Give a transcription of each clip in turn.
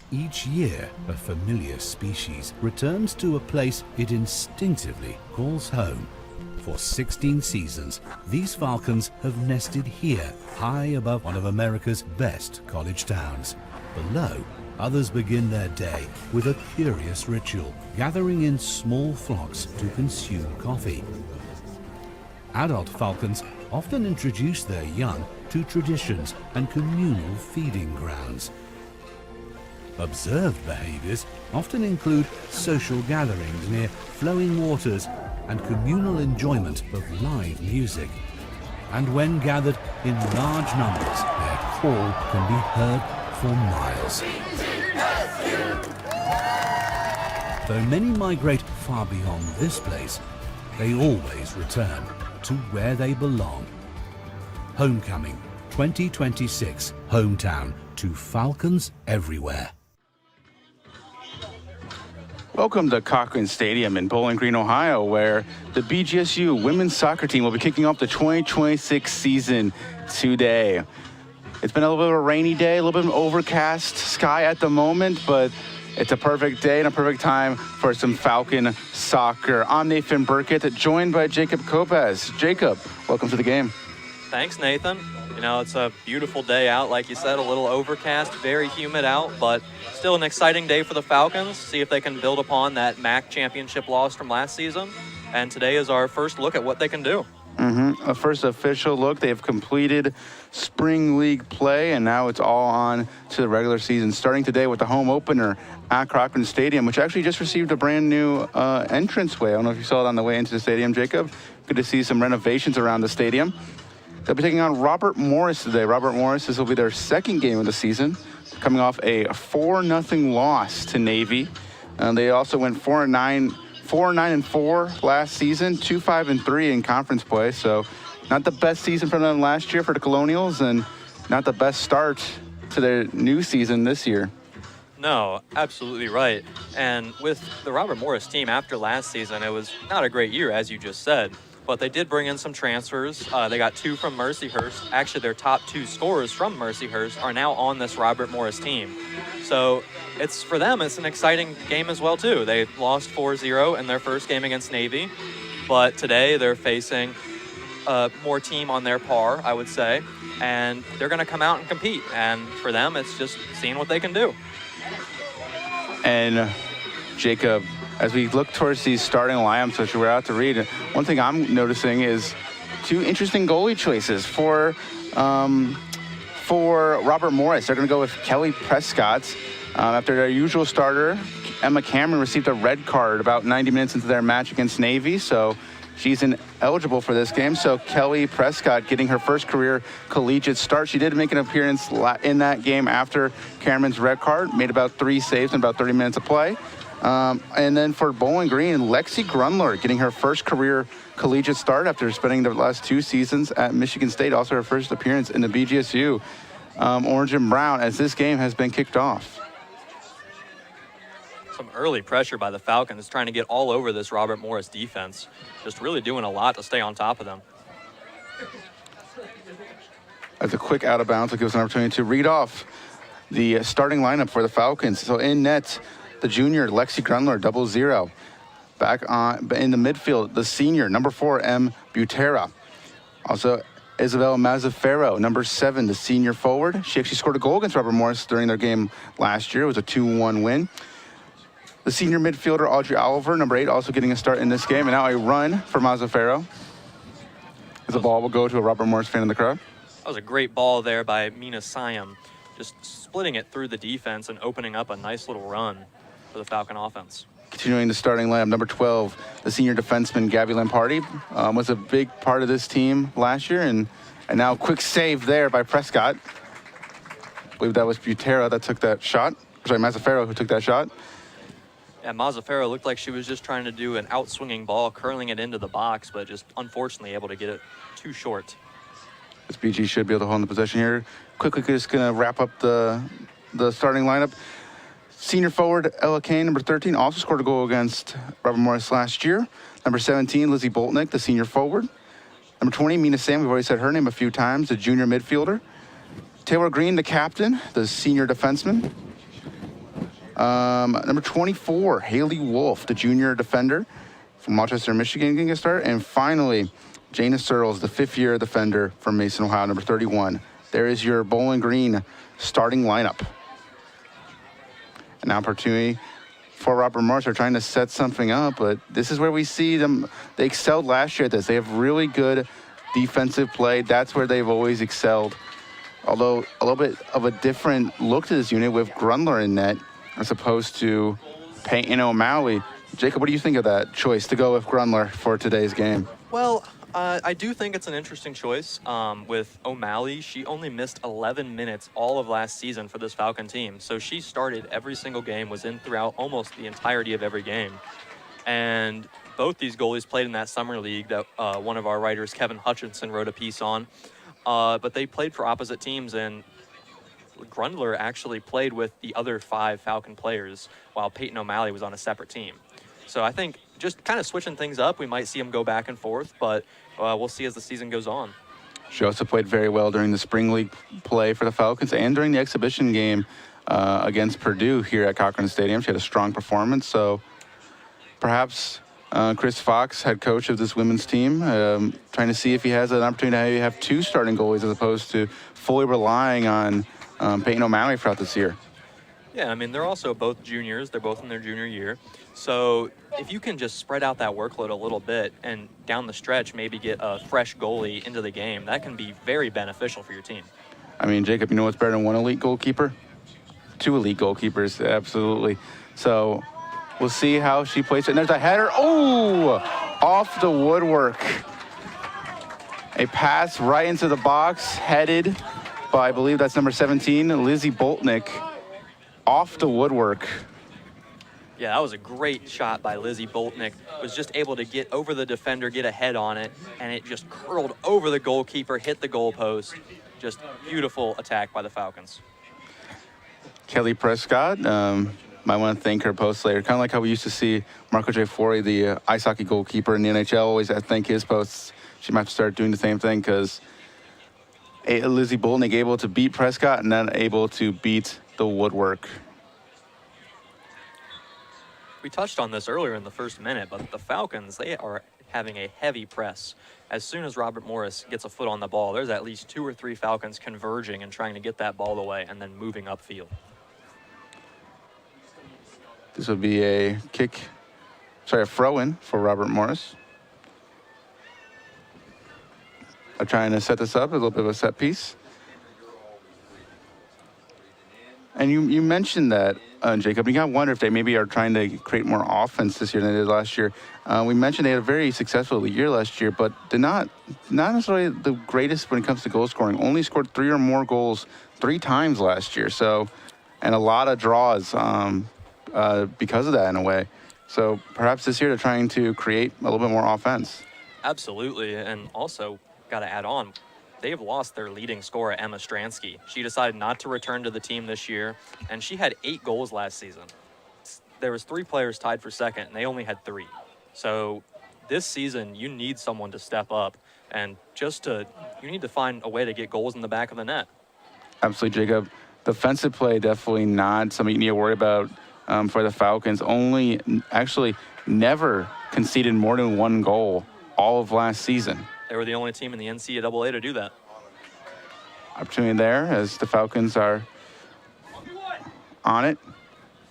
Each year, a familiar species returns to a place it instinctively calls home. For 16 seasons, these falcons have nested here, high above one of America's best college towns. Below, others begin their day with a curious ritual, gathering in small flocks to consume coffee. Adult falcons often introduce their young to traditions and communal feeding grounds. Observed behaviors often include social gatherings near flowing waters and communal enjoyment of live music. And when gathered in large numbers, their call can be heard for miles. Though many migrate far beyond this place, they always return to where they belong. Homecoming 2026, hometown to Falcons everywhere. Welcome to Cochrane Stadium in Bowling Green, Ohio, where the BGSU women's soccer team will be kicking off the 2026 season today. It's been a little bit of a rainy day, a little bit of an overcast sky at the moment, but it's a perfect day and a perfect time for some Falcon soccer. I'm Nathan Burkett, joined by Jacob Kopez. Jacob, welcome to the game. Thanks, Nathan. You know, it's a beautiful day out, like you said, a little overcast, very humid out, but still an exciting day for the Falcons. See if they can build upon that MAC championship loss from last season. And today is our first look at what they can do. A first official look. They've completed spring league play, and now it's all on to the regular season, starting today with the home opener at Cochrane Stadium, which actually just received a brand new entranceway. I don't know if you saw it on the way into the stadium, Jacob. Good to see some renovations around the stadium. They'll be taking on Robert Morris today. Robert Morris, this will be their second game of the season, coming off a 4-0 loss to Navy. They also went 4-9-4 last season, 2-5-3 in conference play. So not the best season for them last year for the Colonials, and not the best start to their new season this year. No, absolutely right. And with the Robert Morris team after last season, it was not a great year, as you just said. But they did bring in some transfers. They got 2 from Mercyhurst. Actually, their top 2 scorers from Mercyhurst are now on this Robert Morris team. So it's for them, it's an exciting game as well, too. They lost 4-0 in their first game against Navy. But today they're facing more team on their par, I would say. And they're going to come out and compete. And for them, it's just seeing what they can do. And Jacob, as we look towards these starting lineups, which we're about to read, one thing I'm noticing is 2 interesting goalie choices for Robert Morris. They're going to go with Kelly Prescott. After their usual starter, Emma Cameron, received a red card about 90 minutes into their match against Navy, so she's ineligible for this game. So Kelly Prescott getting her first career collegiate start. She did make an appearance in that game after Cameron's red card, made about 3 saves in about 30 minutes of play. And then for Bowling Green, Lexi Grunler getting her first career collegiate start after spending the last 2 seasons at Michigan State. Also her first appearance in the BGSU Orange and Brown, as this game has been kicked off. Some early pressure by the Falcons, trying to get all over this Robert Morris defense. Just really doing a lot to stay on top of them. As a quick out of bounds, will give us an opportunity to read off the starting lineup for the Falcons. So in net, the junior, Lexi Grunler, 0-0. Back on in the midfield, the senior, number 4, M. Butera. Also, Isabel Mazzaferro, number 7, the senior forward. She actually scored a goal against Robert Morris during their game last year. It was a 2-1 win. The senior midfielder, Audrey Oliver, number 8, also getting a start in this game. And now a run for Mazzaferro, as the ball will go to a Robert Morris fan in the crowd. That was a great ball there by Mina Siam, just splitting it through the defense and opening up a nice little run for the Falcon offense. Continuing the starting lineup, number 12, the senior defenseman, Gabby Lampardi, was a big part of this team last year, and now quick save there by Prescott. I believe that was Butera that took that shot. Sorry, Mazzaferro who took that shot. Yeah, Mazzaferro looked like she was just trying to do an out-swinging ball, curling it into the box, but just unfortunately able to get it too short. This BG should be able to hold the possession here. Quickly, just going to wrap up the starting lineup. Senior forward, Ella Kane, number 13, also scored a goal against Robert Morris last year. Number 17, Lizzie Boltnick, the senior forward. Number 20, Mina Sam, we've already said her name a few times, the junior midfielder. Taylor Green, the captain, the senior defenseman. Number 24, Haley Wolf, the junior defender from Rochester, Michigan, getting a start. And finally, Jana Searles, the fifth-year defender from Mason, Ohio, number 31. There is your Bowling Green starting lineup. An opportunity for Robert Morris. They're trying to set something up, but this is where we see them. They excelled last year at this. They have really good defensive play. That's where they've always excelled. Although a little bit of a different look to this unit with Grundler in net as opposed to Peyton O'Malley. Jacob, what do you think of that choice to go with Grundler for today's game? Well, I do think it's an interesting choice. With O'Malley, she only missed 11 minutes all of last season for this Falcon team. So she started every single game, was in throughout almost the entirety of every game. And both these goalies played in that summer league that one of our writers, Kevin Hutchinson, wrote a piece on. But they played for opposite teams, and Grundler actually played with the other 5 Falcon players while Peyton O'Malley was on a separate team. So I think just kind of switching things up, we might see them go back and forth, but we'll see as the season goes on. She also played very well during the spring league play for the Falcons and during the exhibition game against Purdue here at Cochrane Stadium. She had a strong performance, so perhaps Chris Fox, head coach of this women's team, trying to see if he has an opportunity to have 2 starting goalies as opposed to fully relying on Peyton O'Malley throughout this year. Yeah, I mean, they're also both juniors. They're both in their junior year. So if you can just spread out that workload a little bit and down the stretch maybe get a fresh goalie into the game, that can be very beneficial for your team. I mean, Jacob, you know what's better than 1 elite goalkeeper? 2 elite goalkeepers, absolutely. So we'll see how she plays it. And there's a header. Oh, off the woodwork. A pass right into the box, headed by, I believe that's number 17, Lizzie Boltnick, off the woodwork. Yeah, that was a great shot by Lizzie Boltnick. Was just able to get over the defender, get a head on it, and it just curled over the goalkeeper, hit the goalpost. Just beautiful attack by the Falcons. Kelly Prescott, might want to thank her post later. Kind of like how we used to see Marco J. Forey, the ice hockey goalkeeper in the NHL, always thank his posts. She might have to start doing the same thing because Lizzie Boltnick able to beat Prescott and then able to beat the woodwork. We touched on this earlier in the first minute, but the Falcons, they are having a heavy press. As soon as Robert Morris gets a foot on the ball, there's at least 2 or 3 Falcons converging and trying to get that ball away and then moving upfield. This would be a throw-in for Robert Morris. I'm trying to set this up, a little bit of a set piece. And you mentioned that, Jacob. You got to wonder if they maybe are trying to create more offense this year than they did last year. We mentioned they had a very successful year last year, but did not necessarily the greatest when it comes to goal scoring. Only scored 3 or more goals 3 times last year. So, and a lot of draws because of that in a way. So perhaps this year they're trying to create a little bit more offense. Absolutely, and also got to add on, they've lost their leading scorer, Emma Stransky. She decided not to return to the team this year, and she had 8 goals last season. There was 3 players tied for second, and they only had 3. So this season, you need someone to step up, and you need to find a way to get goals in the back of the net. Absolutely, Jacob. Defensive play, definitely not something you need to worry about for the Falcons. Actually never conceded more than 1 goal all of last season. They were the only team in the NCAA to do that. Opportunity there as the Falcons are on it.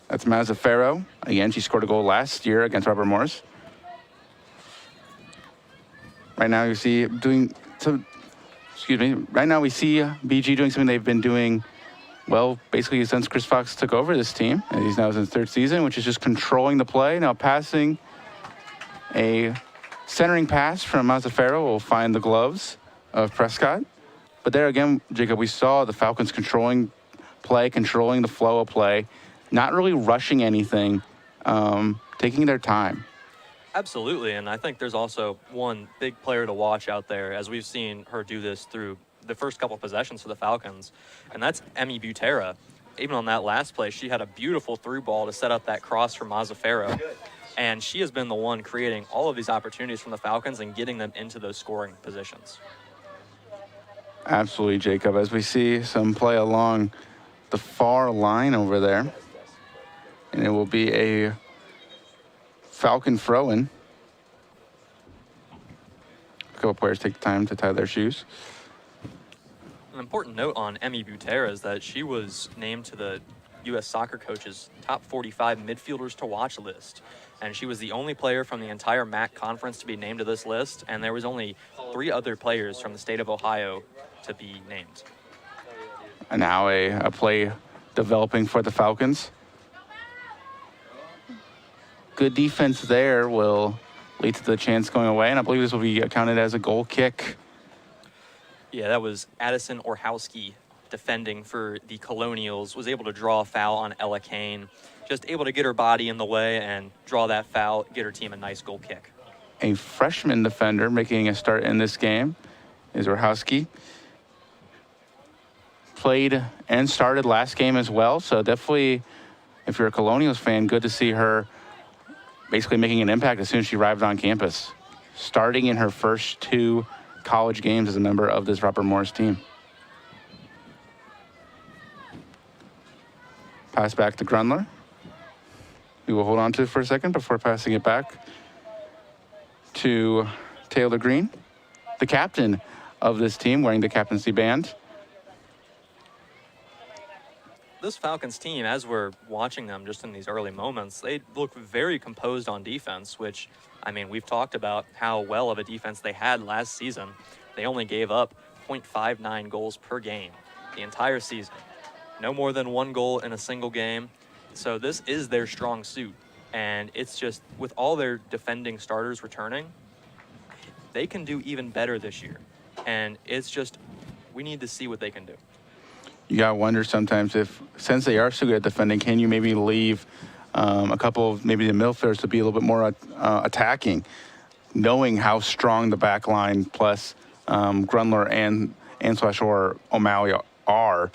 That's Mazzaferro. Again, she scored a goal last year against Robert Morris. Right now we see Right now we see BG doing something they've been doing well, basically since Chris Fox took over this team. And he's now in his 3rd season, which is just controlling the play. Now passing a centering pass from Mazzaferro will find the gloves of Prescott. But there again, Jacob, we saw the Falcons controlling play, controlling the flow of play, not really rushing anything, taking their time. Absolutely, and I think there's also one big player to watch out there, as we've seen her do this through the first couple possessions for the Falcons, and that's Emmy Butera. Even on that last play, she had a beautiful through ball to set up that cross for Mazzaferro. And she has been the one creating all of these opportunities from the Falcons and getting them into those scoring positions. Absolutely, Jacob. As we see some play along the far line over there. And it will be a Falcon throw-in. A couple players take the time to tie their shoes. An important note on Emmy Butera is that she was named to the U.S. Soccer Coach's top 45 midfielders to watch list. And she was the only player from the entire MAC conference to be named to this list. And there was only 3 other players from the state of Ohio to be named. And now a play developing for the Falcons. Good defense there will lead to the chance going away. And I believe this will be counted as a goal kick. Yeah, that was Addison Orhowski defending for the Colonials, was able to draw a foul on Ella Kane, just able to get her body in the way and draw that foul, get her team a nice goal kick. A freshman defender making a start in this game is Orhowski. Played and started last game as well, so definitely, if you're a Colonials fan, good to see her basically making an impact as soon as she arrived on campus, starting in her first 2 college games as a member of this Robert Morris team. Pass back to Grundler. We will hold on to it for a second before passing it back to Taylor Green, the captain of this team, wearing the captaincy band. This Falcons team, as we're watching them just in these early moments, they look very composed on defense, which, I mean, we've talked about how well of a defense they had last season. They only gave up 0.59 goals per game the entire season. No more than 1 goal in a single game. So this is their strong suit. And it's just, with all their defending starters returning, they can do even better this year. And it's just, we need to see what they can do. You got to wonder sometimes if, since they are so good at defending, can you maybe leave a couple of maybe the midfielders to be a little bit more attacking, knowing how strong the back line plus Grundler and / O'Malley are.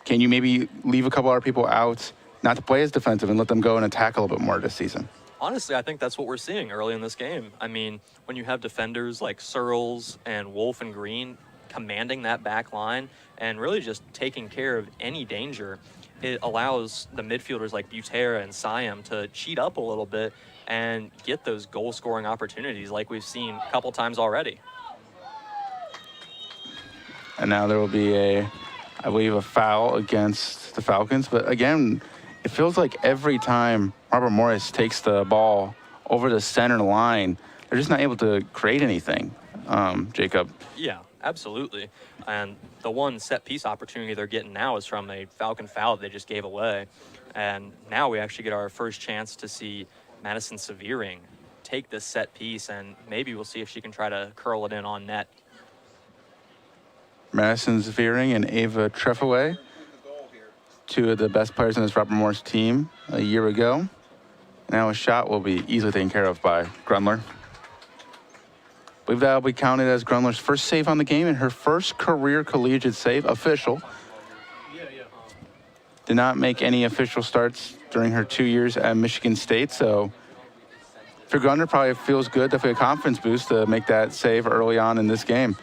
Can you maybe leave a couple other people out, not to play as defensive, and let them go and attack a little bit more this season? Honestly, I think that's what we're seeing early in this game. I mean, when you have defenders like Searles and Wolf and Green commanding that back line and really just taking care of any danger, it allows the midfielders like Butera and Siam to cheat up a little bit and get those goal-scoring opportunities like we've seen a couple times already. And now there will be I believe, a foul against the Falcons. But again, it feels like every time Robert Morris takes the ball over the center line, they're just not able to create anything, Jacob. Yeah, absolutely. And the one set-piece opportunity they're getting now is from a Falcon foul that they just gave away. And now we actually get our first chance to see Madison Severing take this set piece, and maybe we'll see if she can try to curl it in on net. Madison Severing and Ava Treffaway, 2 of the best players on this Robert Morris team a year ago. Now a shot will be easily taken care of by Grundler. I believe that will be counted as Grundler's first save on the game and her first career collegiate save, official. Did not make any official starts during her 2 years at Michigan State, so for Grundler, probably feels good, definitely a confidence boost to make that save early on in this game.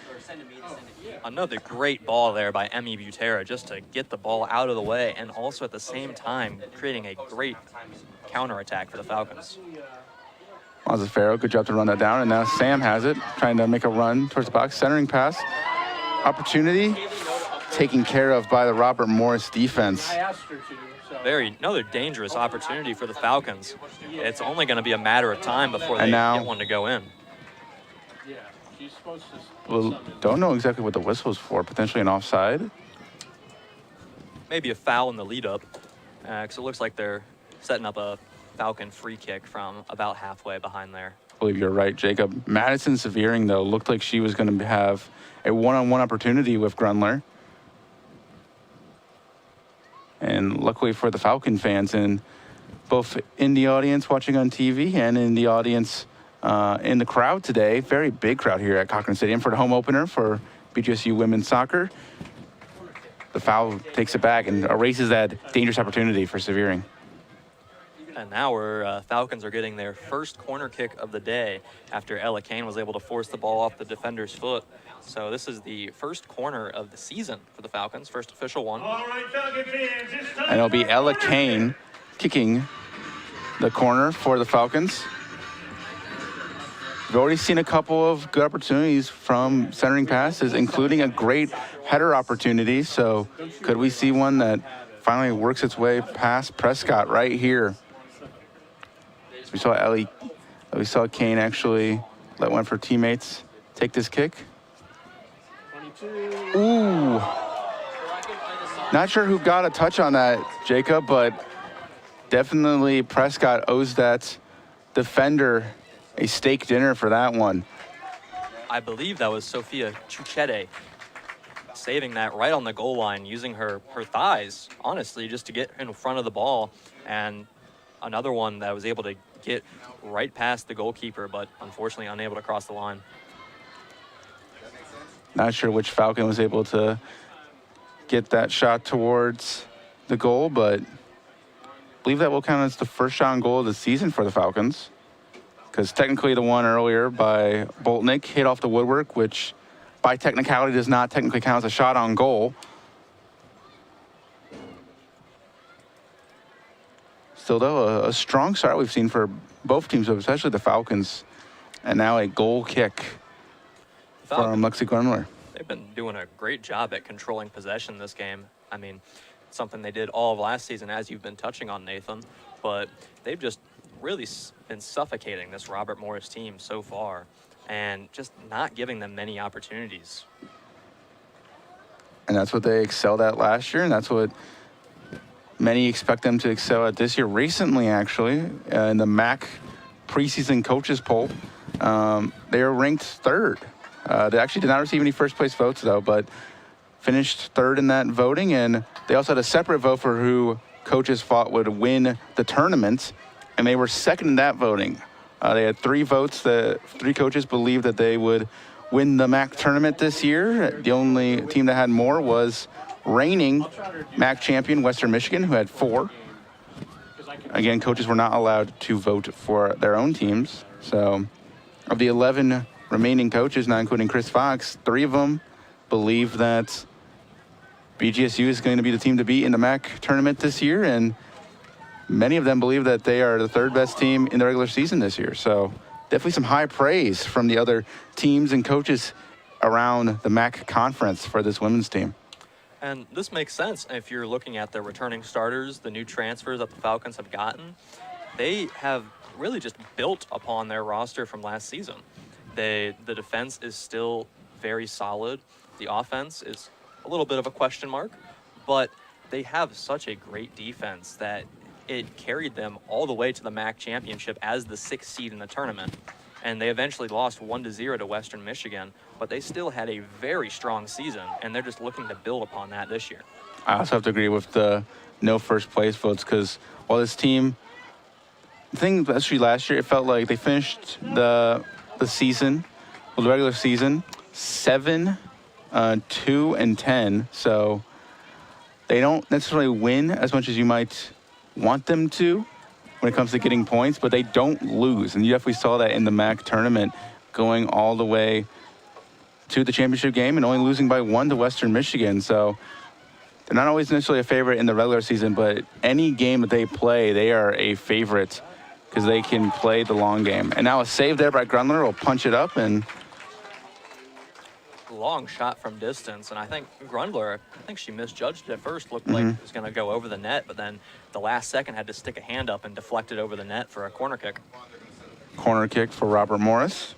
Another great ball there by Emmy Butera just to get the ball out of the way and also at the same time creating a great counterattack for the Falcons. Mazzaferro, good job to run that down, and now Sam has it, trying to make a run towards the box, centering pass. Opportunity taken care of by the Robert Morris defense. Another dangerous opportunity for the Falcons. It's only going to be a matter of time before they get one to go in. Well, don't know exactly what the whistle is for. Potentially an offside. Maybe a foul in the lead-up, because it looks like they're setting up a Falcon free kick from about halfway behind there. I believe you're right, Jacob. Madison Severing, though, looked like she was going to have a one-on-one opportunity with Grundler. And luckily for the Falcon fans, and both in the audience watching on TV and in the audience in the crowd today, very big crowd here at Cochrane Stadium for the home opener for BGSU women's soccer. The foul takes it back and erases that dangerous opportunity for Severing. And now Falcons are getting their first corner kick of the day after Ella Kane was able to force the ball off the defender's foot. So this is the first corner of the season for the Falcons, first official one. And it'll be Ella Kane kicking the corner for the Falcons. We've already seen a couple of good opportunities from centering passes, including a great header opportunity. So could we see one that finally works its way past Prescott right here? We saw Kane actually let one of her teammates take this kick. Ooh. Not sure who got a touch on that, Jacob, but definitely Prescott owes that defender a steak dinner for that one. I believe that was Sophia Chuchete saving that right on the goal line, using her thighs, honestly, just to get in front of the ball. And another one that was able to get right past the goalkeeper, but unfortunately unable to cross the line. Not sure which Falcon was able to get that shot towards the goal, but I believe that will count as the first shot on goal of the season for the Falcons, because technically the one earlier by Boltnick hit off the woodwork, which by technicality does not technically count as a shot on goal. Still, though, a strong start we've seen for both teams, but especially the Falcons, and now a goal kick from Lexi Grundler. They've been doing a great job at controlling possession this game. I mean, something they did all of last season, as you've been touching on, Nathan, but they've just really been suffocating this Robert Morris team so far and just not giving them many opportunities. And that's what they excelled at last year, and that's what many expect them to excel at this year. Recently, actually, in the MAC preseason coaches poll, they are ranked third. They actually did not receive any first place votes, though, but finished third in that voting. And they also had a separate vote for who coaches thought would win the tournament, and they were second in that voting. They had 3 votes. The 3 coaches believed that they would win the MAC tournament this year. The only team that had more was reigning MAC champion Western Michigan, who had 4. Again, coaches were not allowed to vote for their own teams. So of the 11 remaining coaches, not including Chris Fox, 3 of them believe that BGSU is going to be the team to beat in the MAC tournament this year, and many of them believe that they are the 3rd best team in the regular season this year. So definitely some high praise from the other teams and coaches around the MAC conference for this women's team. And this makes sense if you're looking at the returning starters, the new transfers that the Falcons have gotten. They have really just built upon their roster from last season. The defense is still very solid. The offense is a little bit of a question mark, but they have such a great defense that it carried them all the way to the MAC championship as the 6th seed in the tournament. And they eventually lost 1-0 to Western Michigan, but they still had a very strong season, and they're just looking to build upon that this year. I also have to agree with the no first place votes, because while this team, the thing especially last year, it felt like they finished the season, well, the regular season, 7-2-10. So they don't necessarily win as much as you might want them to when it comes to getting points, but they don't lose. And you definitely saw that in the MAC tournament, going all the way to the championship game and only losing by 1 to Western Michigan. So they're not always necessarily a favorite in the regular season, but any game that they play, they are a favorite because they can play the long game. And now a save there by Grundler will punch it up, and long shot from distance, and I think Grundler, she misjudged it at first. Looked like it was going to go over the net, but then the last second had to stick a hand up and deflect it over the net for a corner kick. Corner kick for Robert Morris.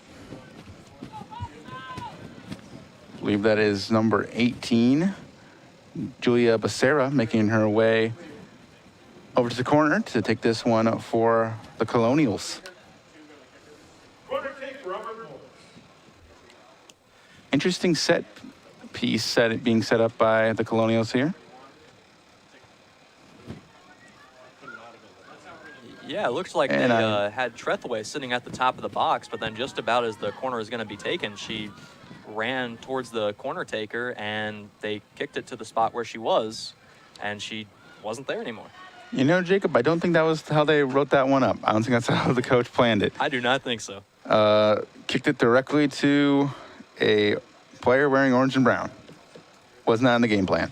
I believe that is number 18, Julia Becerra, making her way over to the corner to take this one for the Colonials. Interesting set piece being set up by the Colonials here. Yeah, it looks like they had Trethaway sitting at the top of the box, but then just about as the corner is going to be taken, she ran towards the corner taker, and they kicked it to the spot where she was, and she wasn't there anymore. You know, Jacob, I don't think that was how they wrote that one up. I don't think that's how the coach planned it. I do not think so. Kicked it directly to a player wearing orange and brown. Was not in the game plan.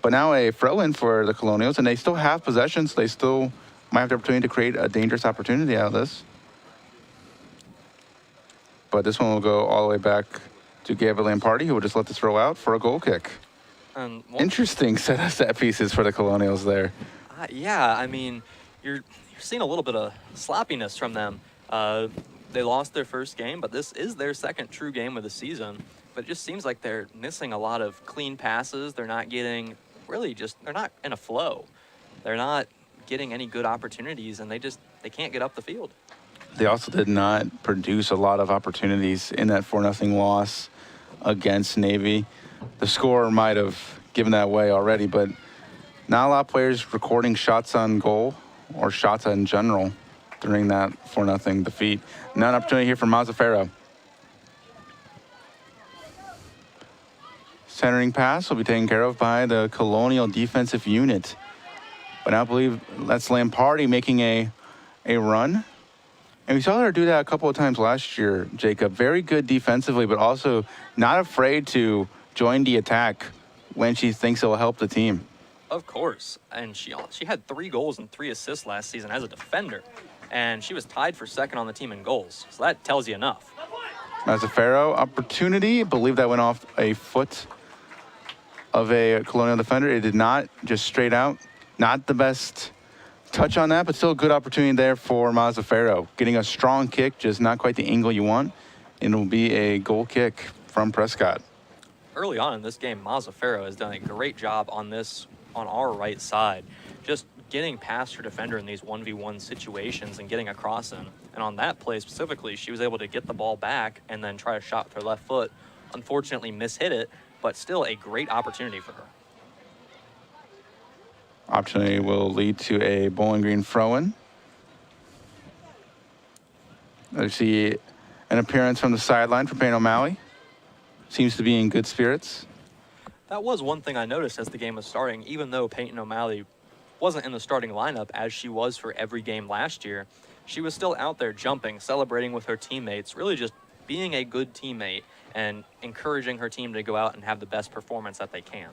But now a throw-in for the Colonials, and they still have possession, so they still might have the opportunity to create a dangerous opportunity out of this. But this one will go all the way back to Gabrielle Lamparty, who will just let this roll out for a goal kick. Interesting set of set pieces for the Colonials there. Yeah, I mean, you're seeing a little bit of sloppiness from them. They lost their first game, but this is their second true game of the season. But it just seems like they're missing a lot of clean passes. They're not getting they're not in a flow. They're not getting any good opportunities, and they can't get up the field. They also did not produce a lot of opportunities in that 4-0 loss against Navy. The score might have given that away already, but not a lot of players recording shots on goal or shots in general during that 4-0 defeat. Now an opportunity here for Mazzaferro. Centering pass will be taken care of by the Colonial defensive unit. But I believe that's Lamparty making a run. And we saw her do that a couple of times last year, Jacob. Very good defensively, but also not afraid to join the attack when she thinks it will help the team. Of course. And she had 3 goals and 3 assists last season as a defender. And she was tied for second on the team in goals. So that tells you enough. Mazzaferro opportunity. I believe that went off a foot of a Colonial defender. It did not, just straight out. Not the best touch on that, but still a good opportunity there for Mazzaferro. Getting a strong kick, just not quite the angle you want. And it will be a goal kick from Prescott. Early on in this game, Mazzaferro has done a great job on our right side. Just getting past her defender in these 1v1 situations and getting across him. And on that play specifically, she was able to get the ball back and then try a shot with her left foot. Unfortunately, mishit it, but still a great opportunity for her. Opportunity will lead to a Bowling Green throw-in. I see an appearance from the sideline for Payne O'Malley. Seems to be in good spirits. That was one thing I noticed as the game was starting. Even though Peyton O'Malley wasn't in the starting lineup as she was for every game last year, she was still out there jumping, celebrating with her teammates, really just being a good teammate and encouraging her team to go out and have the best performance that they can.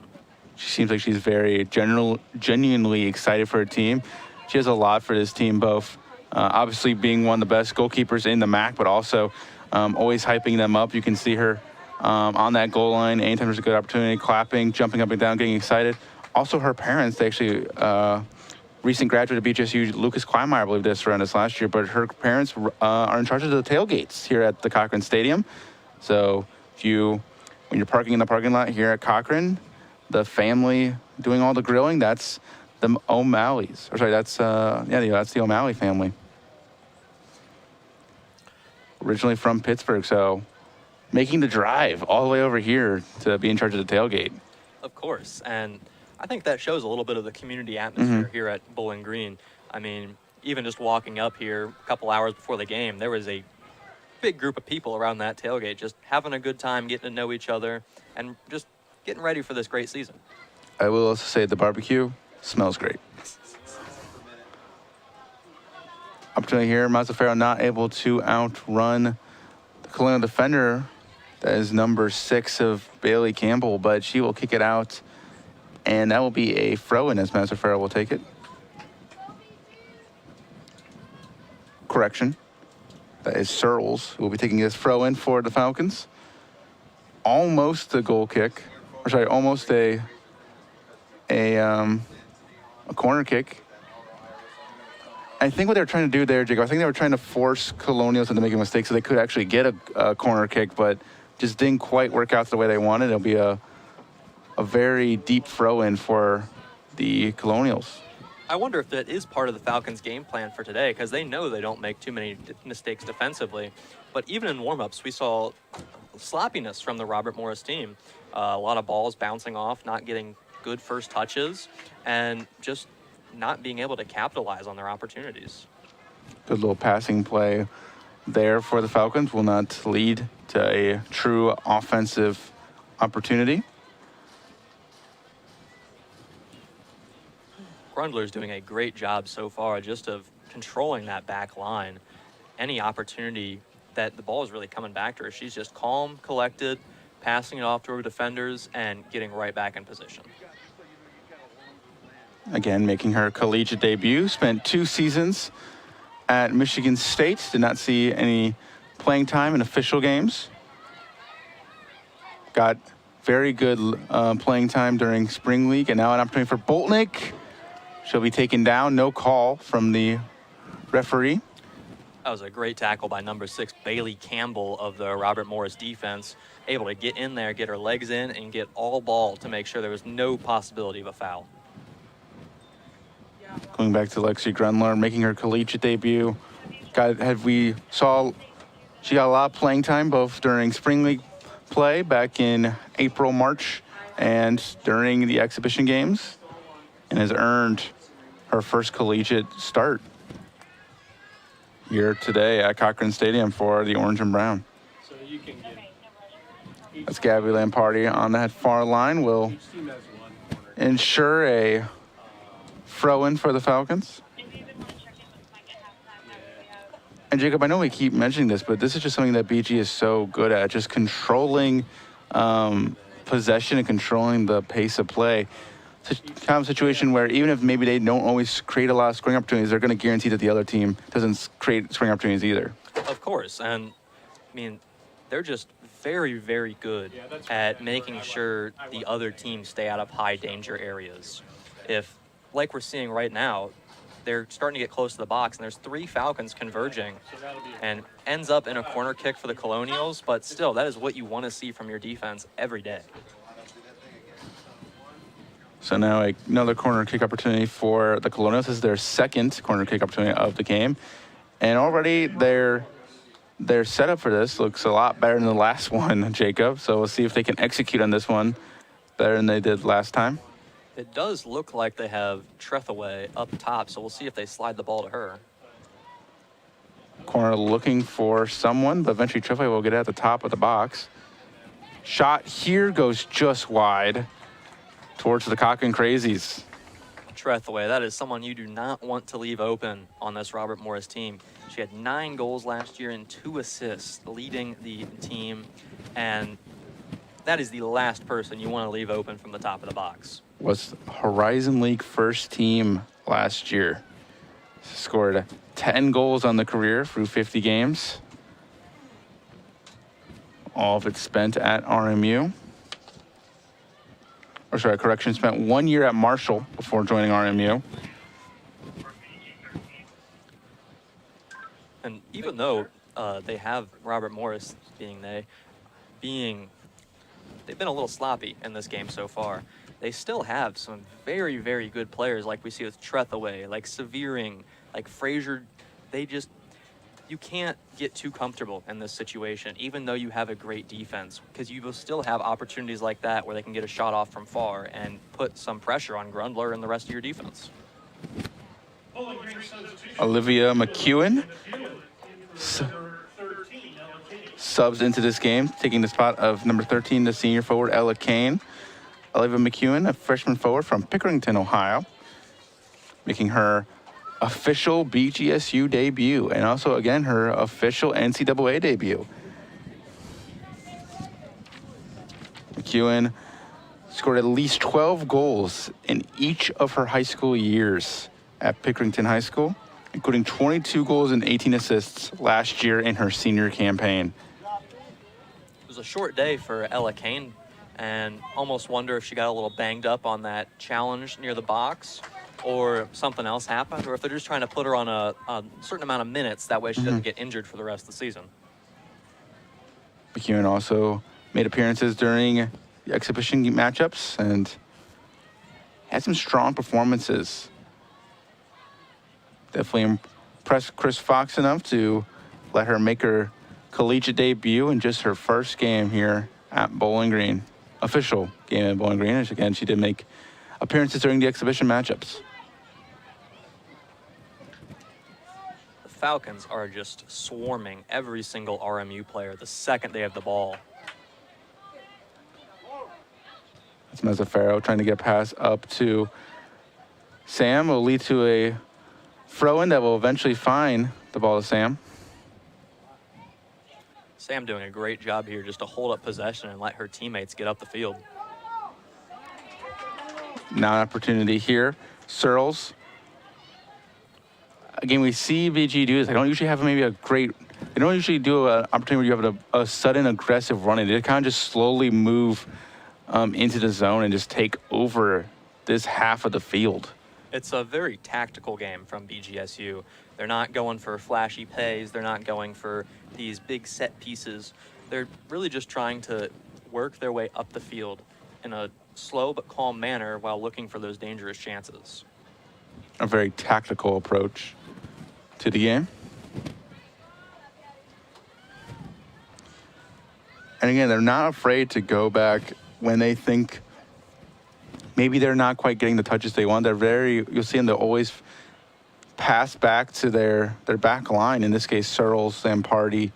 She seems like she's very genuinely excited for her team. She has a lot for this team, both obviously being one of the best goalkeepers in the MAC, but also always hyping them up. You can see her on that goal line anytime there's a good opportunity, clapping, jumping up and down, getting excited. Also, her parents, they actually, recent graduate of BGSU, Lucas Kleinmeyer, I believe, did surround us last year, but her parents are in charge of the tailgates here at the Cochrane Stadium. So when you're parking in the parking lot here at Cochrane, the family doing all the grilling, that's the O'Malleys. Or sorry, that's the O'Malley family. Originally from Pittsburgh, so making the drive all the way over here to be in charge of the tailgate. Of course, and I think that shows a little bit of the community atmosphere here at Bowling Green. I mean, even just walking up here a couple hours before the game, there was a big group of people around that tailgate just having a good time, getting to know each other, and just getting ready for this great season. I will also say the barbecue smells great. Opportunity here, Mazzaferro not able to outrun the Colonial defender. That is number 6 of Bailey Campbell, but she will kick it out, and that will be a throw-in as Mazzaferro will take it. Correction. That is Searles who will be taking this throw-in for the Falcons. Almost a goal kick. Or sorry, almost a corner kick. I think what they were trying to do there, Jacob, I think they were trying to force Colonials into making mistakes so they could actually get a corner kick, but just didn't quite work out the way they wanted. It'll be a very deep throw-in for the Colonials. I wonder if that is part of the Falcons' game plan for today, because they know they don't make too many mistakes defensively. But even in warm-ups, we saw sloppiness from the Robert Morris team. A lot of balls bouncing off, not getting good first touches, and just not being able to capitalize on their opportunities. Good little passing play there for the Falcons will not lead to a true offensive opportunity. Grundler's doing a great job so far just of controlling that back line. Any opportunity that the ball is really coming back to her, she's just calm, collected, passing it off to her defenders and getting right back in position. again, making her collegiate debut. Spent 2 seasons at Michigan State. Did not see any playing time in official games. Got very good playing time during spring league, and now an opportunity for Boltnick. She'll be taken down. No call from the referee. That was a great tackle by number 6, Bailey Campbell of the Robert Morris defense. Able to get in there, get her legs in, and get all ball to make sure there was no possibility of a foul. Going back to Lexi Grunler, making her collegiate debut. She got a lot of playing time, both during spring league play back in April, March, and during the exhibition games, and has earned her first collegiate start here today at Cochrane Stadium for the Orange and Brown. So you can get That's Gabby Lamparty on that far line. Will ensure a throw-in for the Falcons. And Jacob, I know we keep mentioning this, but this is just something that BG is so good at, just controlling possession and controlling the pace of play. It's a kind of situation where even if maybe they don't always create a lot of scoring opportunities, they're going to guarantee that the other team doesn't create scoring opportunities either. Of course, and I mean, they're just very, very good at making sure the other team stay out of high danger areas. If, like we're seeing right now, they're starting to get close to the box, and there's 3 Falcons converging, and ends up in a corner kick for the Colonials, but still, that is what you want to see from your defense every day. So now another corner kick opportunity for the Colonials. This is their second corner kick opportunity of the game. And already their setup for this looks a lot better than the last one, Jacob. So we'll see if they can execute on this one better than they did last time. It does look like they have Trethaway up top, so we'll see if they slide the ball to her. Corner looking for someone, but eventually Trethaway will get it at the top of the box. Shot here goes just wide towards the Cochrane Crazies. Trethaway, that is someone you do not want to leave open on this Robert Morris team. She had 9 goals last year and 2 assists leading the team, and that is the last person you want to leave open from the top of the box. Was Horizon League first team last year. Scored 10 goals on the career through 50 games. All of it spent at RMU. Or sorry, correction, spent 1 year at Marshall before joining RMU. And even though they have Robert Morris they've been a little sloppy in this game so far, they still have some very, very good players like we see with Trethaway, like Severing, like Frazier. You can't get too comfortable in this situation, even though you have a great defense, because you will still have opportunities like that where they can get a shot off from far and put some pressure on Grundler and the rest of your defense. Olivia McEwen subs into this game, taking the spot of number 13, the senior forward, Ella Kane. Olivia McEwen, a freshman forward from Pickerington, Ohio, making her official BGSU debut, and also, again, her official NCAA debut. McEwen scored at least 12 goals in each of her high school years at Pickerington High School, including 22 goals and 18 assists last year in her senior campaign. It was a short day for Ella Kane, and almost wonder if she got a little banged up on that challenge near the box, or something else happened, or if they're just trying to put her on a certain amount of minutes, that way she doesn't get injured for the rest of the season. McEwen also made appearances during the exhibition matchups and had some strong performances. Definitely impressed Chris Fox enough to let her make her collegiate debut in just her first game here at Bowling Green. Official game at Bowling Green. And again, she did make appearances during the exhibition matchups. The Falcons are just swarming every single RMU player the second they have the ball. It's Mazzaferro trying to get a pass up to Sam. Will lead to a throw-in that will eventually find the ball to Sam. Sam doing a great job here just to hold up possession and let her teammates get up the field. Now an opportunity here Searles. Again, we see BG do this. They don't usually have maybe a great, they don't usually do an opportunity where you have a sudden aggressive running. They kind of just slowly move into the zone and just take over this half of the field. It's a very tactical game from BGSU. They're not going for flashy plays. They're not going for these big set pieces. They're really just trying to work their way up the field in a slow but calm manner while looking for those dangerous chances. A very tactical approach to the game. And again, they're not afraid to go back when they think maybe they're not quite getting the touches they want. They're very, you'll see them, they'll always pass back to their back line, in this case, Searles, Zampardi,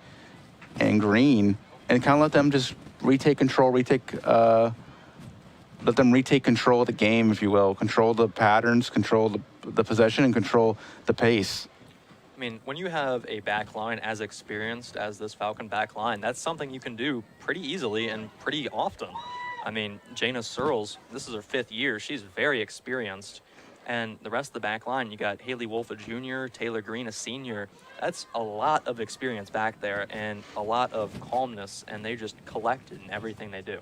and Green, and kind of let them just retake control, let them retake control of the game, if you will, control the patterns, control the possession, and control the pace. I mean, when you have a back line as experienced as this Falcon back line, that's something you can do pretty easily and pretty often. I mean, Jana Searles, this is her 5th year. She's very experienced. And the rest of the back line, you got Haley Wolf, a junior, Taylor Green, a senior. That's a lot of experience back there and a lot of calmness, and they just collected in everything they do.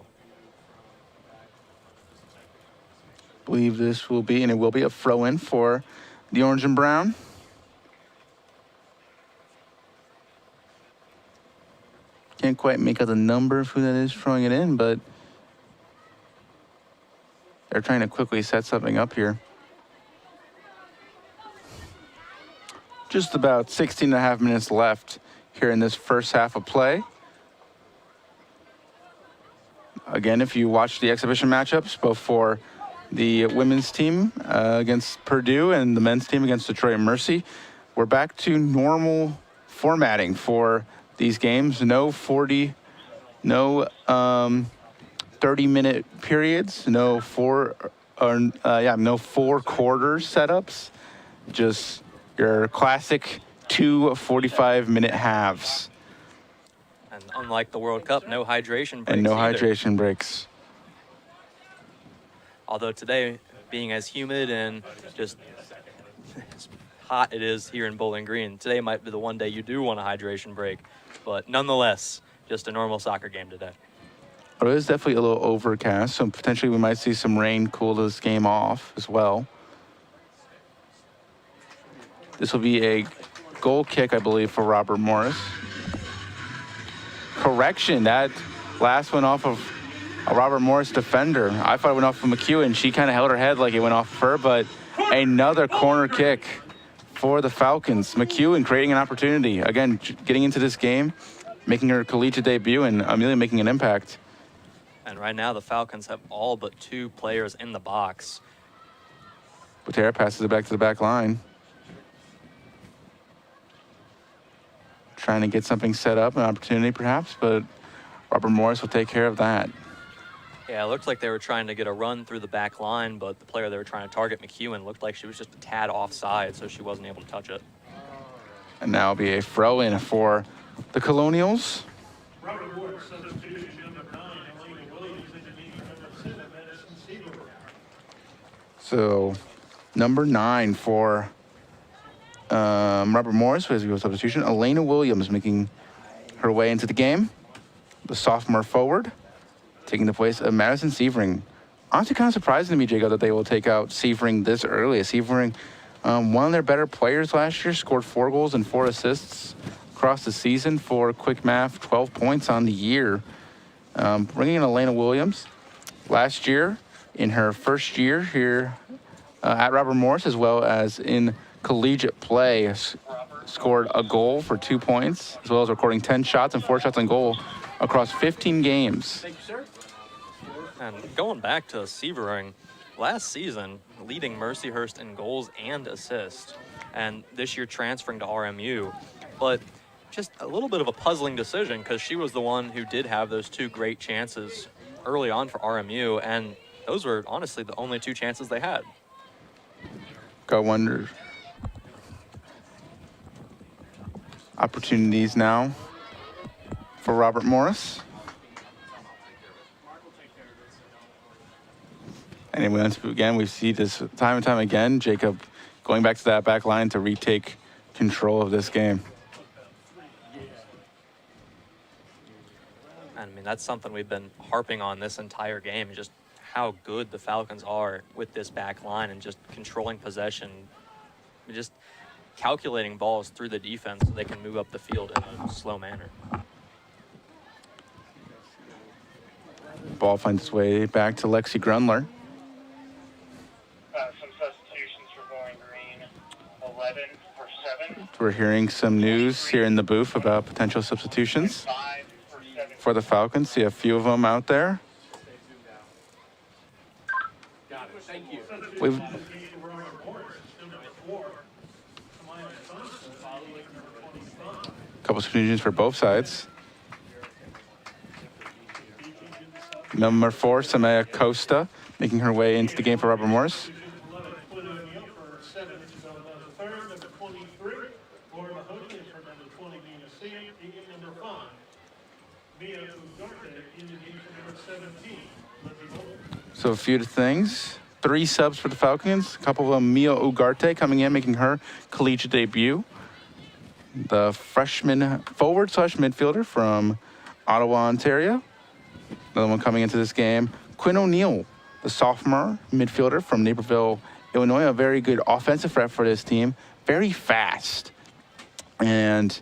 Believe this will be, and it will be, a throw-in for the orange and brown. Can't quite make out the number of who that is throwing it in, but they're trying to quickly set something up here. Just about 16 and a half minutes left here in this first half of play. Again, if you watch the exhibition matchups, both for the women's team against Purdue and the men's team against Detroit Mercy, we're back to normal formatting for these games. No 30-minute periods, no four quarters setups, just your classic 2 45-minute halves. And unlike the World Cup, no hydration breaks. And no either. hydration breaks. Although today, being as humid and just as hot it is here in Bowling Green, today might be the one day you do want a hydration break. But nonetheless, just a normal soccer game today. But it is definitely a little overcast, so potentially we might see some rain cool this game off as well. This will be a goal kick, I believe, for Robert Morris. Correction, that last one off of a Robert Morris defender. I thought it went off of McEwen. She kind of held her head like it went off of her, but another corner kick for the Falcons. McEwen creating an opportunity. Again, getting into this game, making her collegiate debut, and Amelia making an impact. And right now, the Falcons have all but 2 players in the box. Butera passes it back to the back line. Trying to get something set up, an opportunity perhaps, but Robert Morris will take care of that. Yeah, it looked like they were trying to get a run through the back line, but the player they were trying to target, McEwen, looked like she was just a tad offside, so she wasn't able to touch it. And now will be a throw-in for the Colonials. Robert Morris, substitution number 9, Elena Williams, intervening number 7, Madison Seaver. So, number 9 for Robert Morris, who has a substitution. Elena Williams making her way into the game. The sophomore forward, taking the place of Madison Severing. Honestly, kind of surprising to me, Jacob, that they will take out Severing this early. Severing, one of their better players last year, scored 4 goals and 4 assists across the season. For quick math, 12 points on the year. Bringing in Elena Williams last year, in her first year here at Robert Morris, as well as in collegiate play, scored a goal for 2 points, as well as recording 10 shots and 4 shots on goal across 15 games. Thank you, sir. And going back to Severing, last season, leading Mercyhurst in goals and assists, and this year transferring to RMU. But just a little bit of a puzzling decision, because she was the one who did have those 2 great chances early on for RMU, and those were honestly the only 2 chances they had. Got wonder. Opportunities now for Robert Morris. And once again, we see this time and time again, Jacob going back to that back line to retake control of this game. I mean, that's something we've been harping on this entire game, just how good the Falcons are with this back line and just controlling possession, just calculating balls through the defense so they can move up the field in a slow manner. Ball finds its way back to Lexi Grunler. Some substitutions for Bowling Green. 11 for 7. We're hearing some news here in the booth about potential substitutions 5 for 7. for the Falcons. See a few of them out there. We've a couple substitutions for both sides. Number 4, Samaya Costa, making her way into the game for Robert Morris. So a few things. 3 subs for the Falcons. A couple of them, Mia Ugarte coming in, making her collegiate debut. The freshman forward/midfielder from Ottawa, Ontario. Another one coming into this game, Quinn O'Neill, the sophomore midfielder from Naperville, Illinois. A very good offensive threat for this team. Very fast. And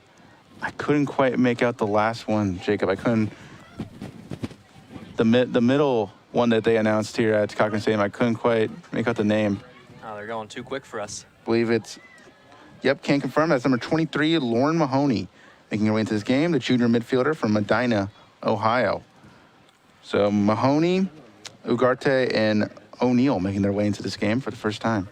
I couldn't quite make out the last one, Jacob. I couldn't. The middle one that they announced here at Cochrane Stadium, I couldn't quite make out the name. Oh, they're going too quick for us. I believe it's, yep, can't confirm. That's number 23, Lauren Mahoney, making her way into this game, the junior midfielder from Medina, Ohio. So Mahoney, Ugarte, and O'Neill making their way into this game for the first time.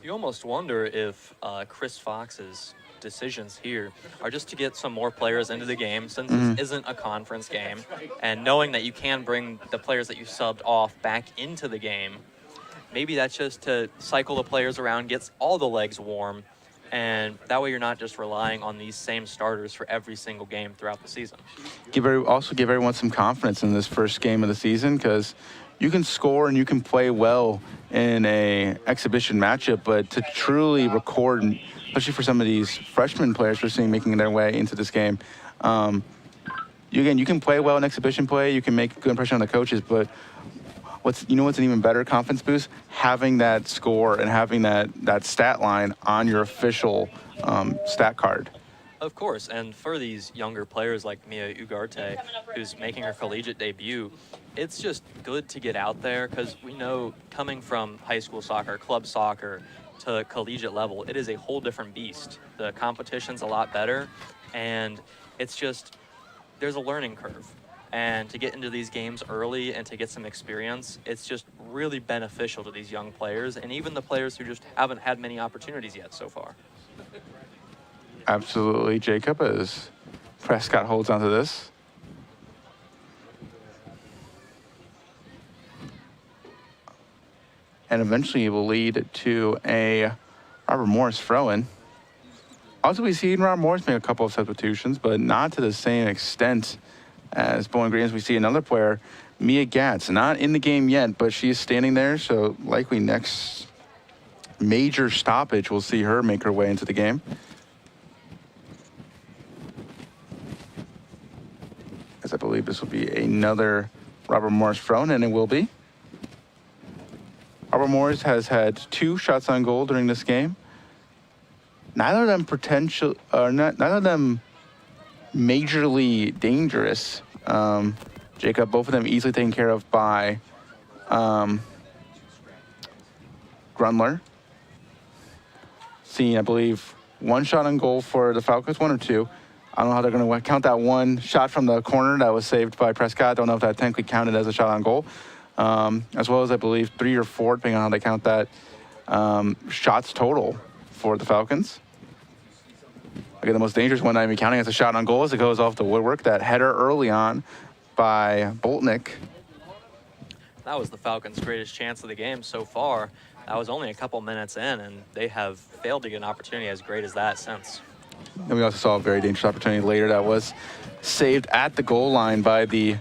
You almost wonder if Chris Fox's decisions here are just to get some more players into the game, since this isn't a conference game, and knowing that you can bring the players that you subbed off back into the game. Maybe that's just to cycle the players around, gets all the legs warm, and that way you're not just relying on these same starters for every single game throughout the season. Also give everyone some confidence in this first game of the season, because you can score and you can play well in a exhibition matchup, but to truly record, especially for some of these freshman players we're seeing making their way into this game, you can play well in exhibition play, you can make a good impression on the coaches, but what's an even better confidence boost? Having that score and having that stat line on your official stat card. Of course, and for these younger players like Mia Ugarte, who's making her collegiate debut, it's just good to get out there, because we know coming from high school soccer, club soccer, to collegiate level, it is a whole different beast. The competition's a lot better, and it's just, there's a learning curve. And to get into these games early and to get some experience, it's just really beneficial to these young players, and even the players who just haven't had many opportunities yet so far. Absolutely, Jacob, as Prescott holds onto this. And eventually it will lead to a Robert Morris throw-in. Also, we see Robert Morris make a couple of substitutions, but not to the same extent as Bowling Green. As we see another player, Mia Gatz, not in the game yet, but she is standing there, so likely next major stoppage, we'll see her make her way into the game. As I believe this will be another Robert Morris throw-in, and it will be. Robert Morris has had 2 shots on goal during this game. Neither of them neither of them majorly dangerous. Jacob, both of them easily taken care of by Grunler. Seeing, I believe, 1 shot on goal for the Falcons, 1 or 2. I don't know how they're going to count that 1 shot from the corner that was saved by Prescott. I don't know if that technically counted as a shot on goal. As well as, I believe, 3 or 4, depending on how they count that, shots total for the Falcons. Again, the most dangerous one, not even counting as a shot on goal, as it goes off the woodwork. That header early on by Boltnick. That was the Falcons' greatest chance of the game so far. That was only a couple minutes in, and they have failed to get an opportunity as great as that since. And we also saw a very dangerous opportunity later that was saved at the goal line by the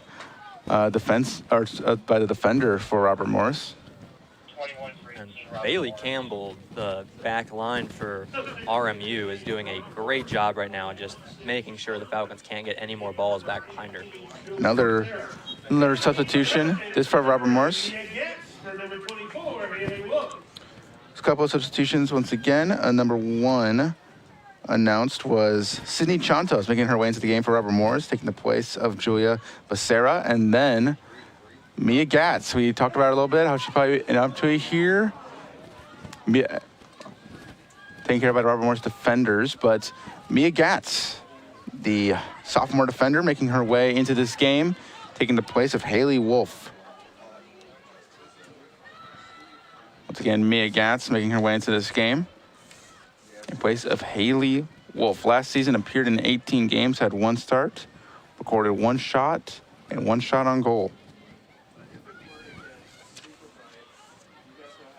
defense or by the defender for Robert Morris. And Bailey Campbell, the back line for RMU, is doing a great job right now, just making sure the Falcons can't get any more balls back behind her. Another substitution. This for Robert Morris. A couple of substitutions once again. Number 1 announced was Sydney Chantos making her way into the game for Robert Morris, taking the place of Julia Becerra, and then Mia Gatz. We talked about her a little bit, how she probably an opportunity here. Mia, taken care of by the Robert Morris defenders, but Mia Gatz, the sophomore defender, making her way into this game, taking the place of Haley Wolf. Once again, Mia Gatz making her way into this game in place of Haley Wolf. Last season appeared in 18 games, had 1 start, recorded 1 shot, and 1 shot on goal.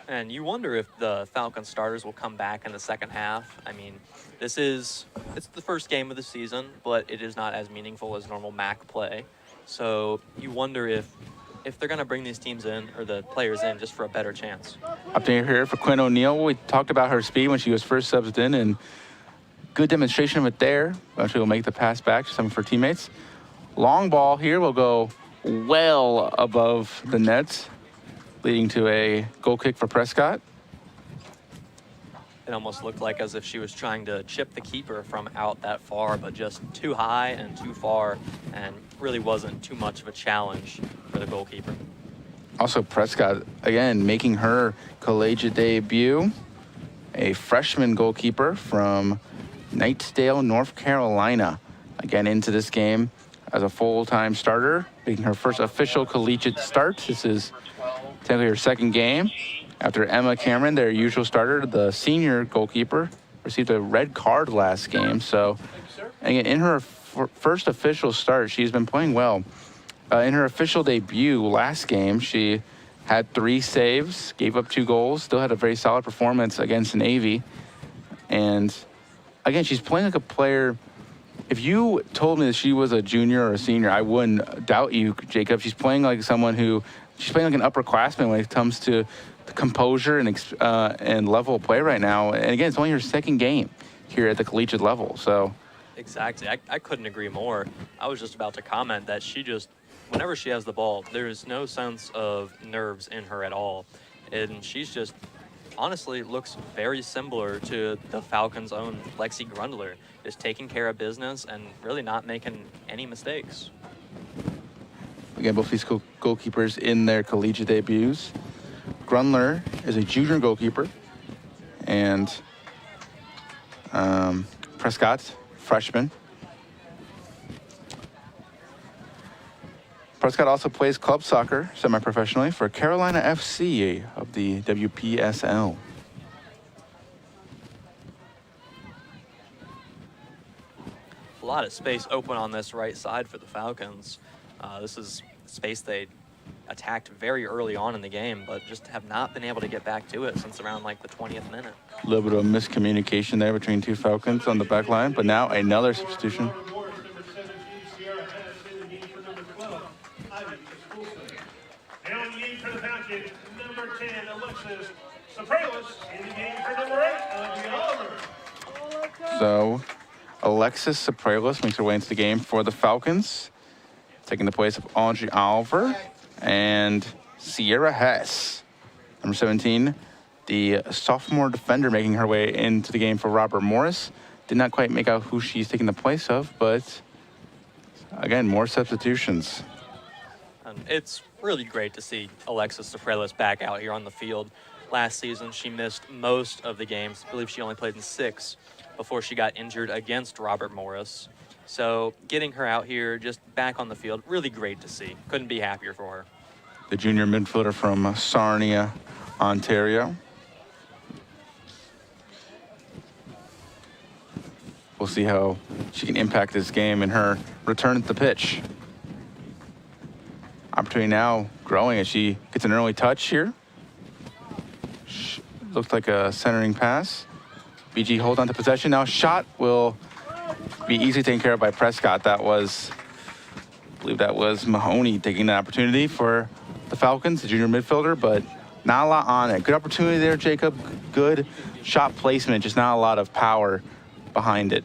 And you wonder if the Falcon starters will come back in the second half. I mean, it's the first game of the season, but it is not as meaningful as normal MAC play. So you wonder if they're going to bring these teams in, or the players in, just for a better chance. Up here for Quinn O'Neill. We talked about her speed when she was first subbed in, and good demonstration of it there. Eventually will make the pass back to some of her teammates. Long ball here will go well above the net, leading to a goal kick for Prescott. It almost looked like as if she was trying to chip the keeper from out that far, but just too high and too far, and really wasn't too much of a challenge for the goalkeeper. Also, Prescott, again, making her collegiate debut. A freshman goalkeeper from Knightsdale, North Carolina. Again, into this game as a full-time starter, making her first official collegiate start. This is technically her second game. After Emma Cameron, their usual starter, the senior goalkeeper, received a red card last game. So, again, in her first official start, she's been playing well. In her official debut last game, she had 3 saves, gave up 2 goals, still had a very solid performance against Navy. And, again, she's playing like a player. If you told me that she was a junior or a senior, I wouldn't doubt you, Jacob. She's playing like someone she's playing like an upperclassman when it comes to the composure and level of play right now. And again, it's only her second game here at the collegiate level. So Exactly. I couldn't agree more. I was just about to comment that she just, whenever she has the ball, there is no sense of nerves in her at all. And she's just, honestly, looks very similar to the Falcons' own Lexi Grundler, just taking care of business and really not making any mistakes. Again, both these goalkeepers in their collegiate debuts. Grundler is a junior goalkeeper, and Prescott, freshman. Prescott also plays club soccer semi-professionally for Carolina FC of the WPSL. A lot of space open on this right side for the Falcons. This is space they attacked very early on in the game, but just have not been able to get back to it since around like the 20th minute. A little bit of miscommunication there between 2 Falcons on the back line, but now another substitution. Now in the game for the Falcons, number 10, Alexis Sopralis. In the game for number 8, Audrey Oliver. So Alexis Sopralis makes her way into the game for the Falcons, taking the place of Audrey Oliver and Sierra Hess. Number 17, the sophomore defender, making her way into the game for Robert Morris. Did not quite make out who she's taking the place of, but again, more substitutions. And it's really great to see Alexis Sopralis back out here on the field. Last season, she missed most of the games. I believe she only played in 6 before she got injured against Robert Morris. So getting her out here, just back on the field, really great to see. Couldn't be happier for her. The junior midfielder from Sarnia, Ontario. We'll see how she can impact this game in her return at the pitch. Opportunity now growing as she gets an early touch here. Looks like a centering pass. BG hold on to possession. Now shot will be easily taken care of by Prescott. That was believe that was Mahoney taking the opportunity for the Falcons, the junior midfielder, but not a lot on it. Good opportunity there, Jacob. Good shot placement, just not a lot of power behind it.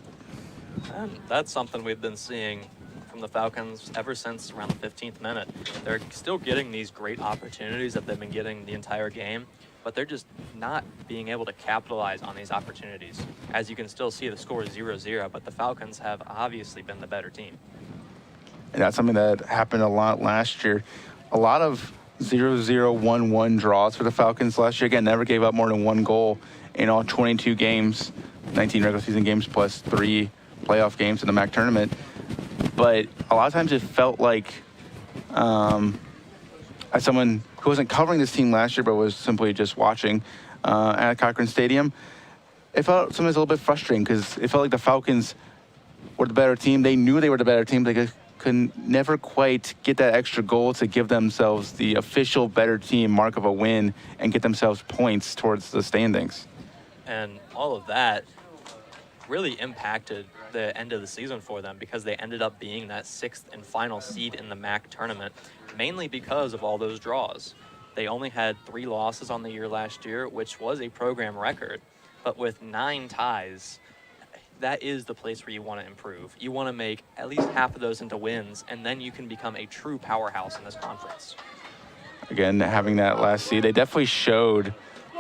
And that's something we've been seeing from the Falcons ever since around the 15th minute. They're still getting these great opportunities that they've been getting the entire game, but they're just not being able to capitalize on these opportunities. As you can still see, the score is 0-0, but the Falcons have obviously been the better team. And that's something that happened a lot last year. A lot of 0-0, 1-1 draws for the Falcons last year. Again, never gave up more than 1 goal in all 22 games, 19 regular season games plus 3 playoff games in the MAC tournament. But a lot of times it felt like, as someone who wasn't covering this team last year but was simply just watching at Cochrane Stadium, it felt sometimes a little bit frustrating because it felt like the Falcons were the better team. They knew they were the better team. They could never quite get that extra goal to give themselves the official better team mark of a win and get themselves points towards the standings. And all of that really impacted the end of the season for them because they ended up being that 6th and final seed in the MAC tournament, mainly because of all those draws. They only had 3 losses on the year last year, which was a program record, but with 9 ties, that is the place where you want to improve. You want to make at least half of those into wins, and then you can become a true powerhouse in this conference. Again, having that last seed, they definitely showed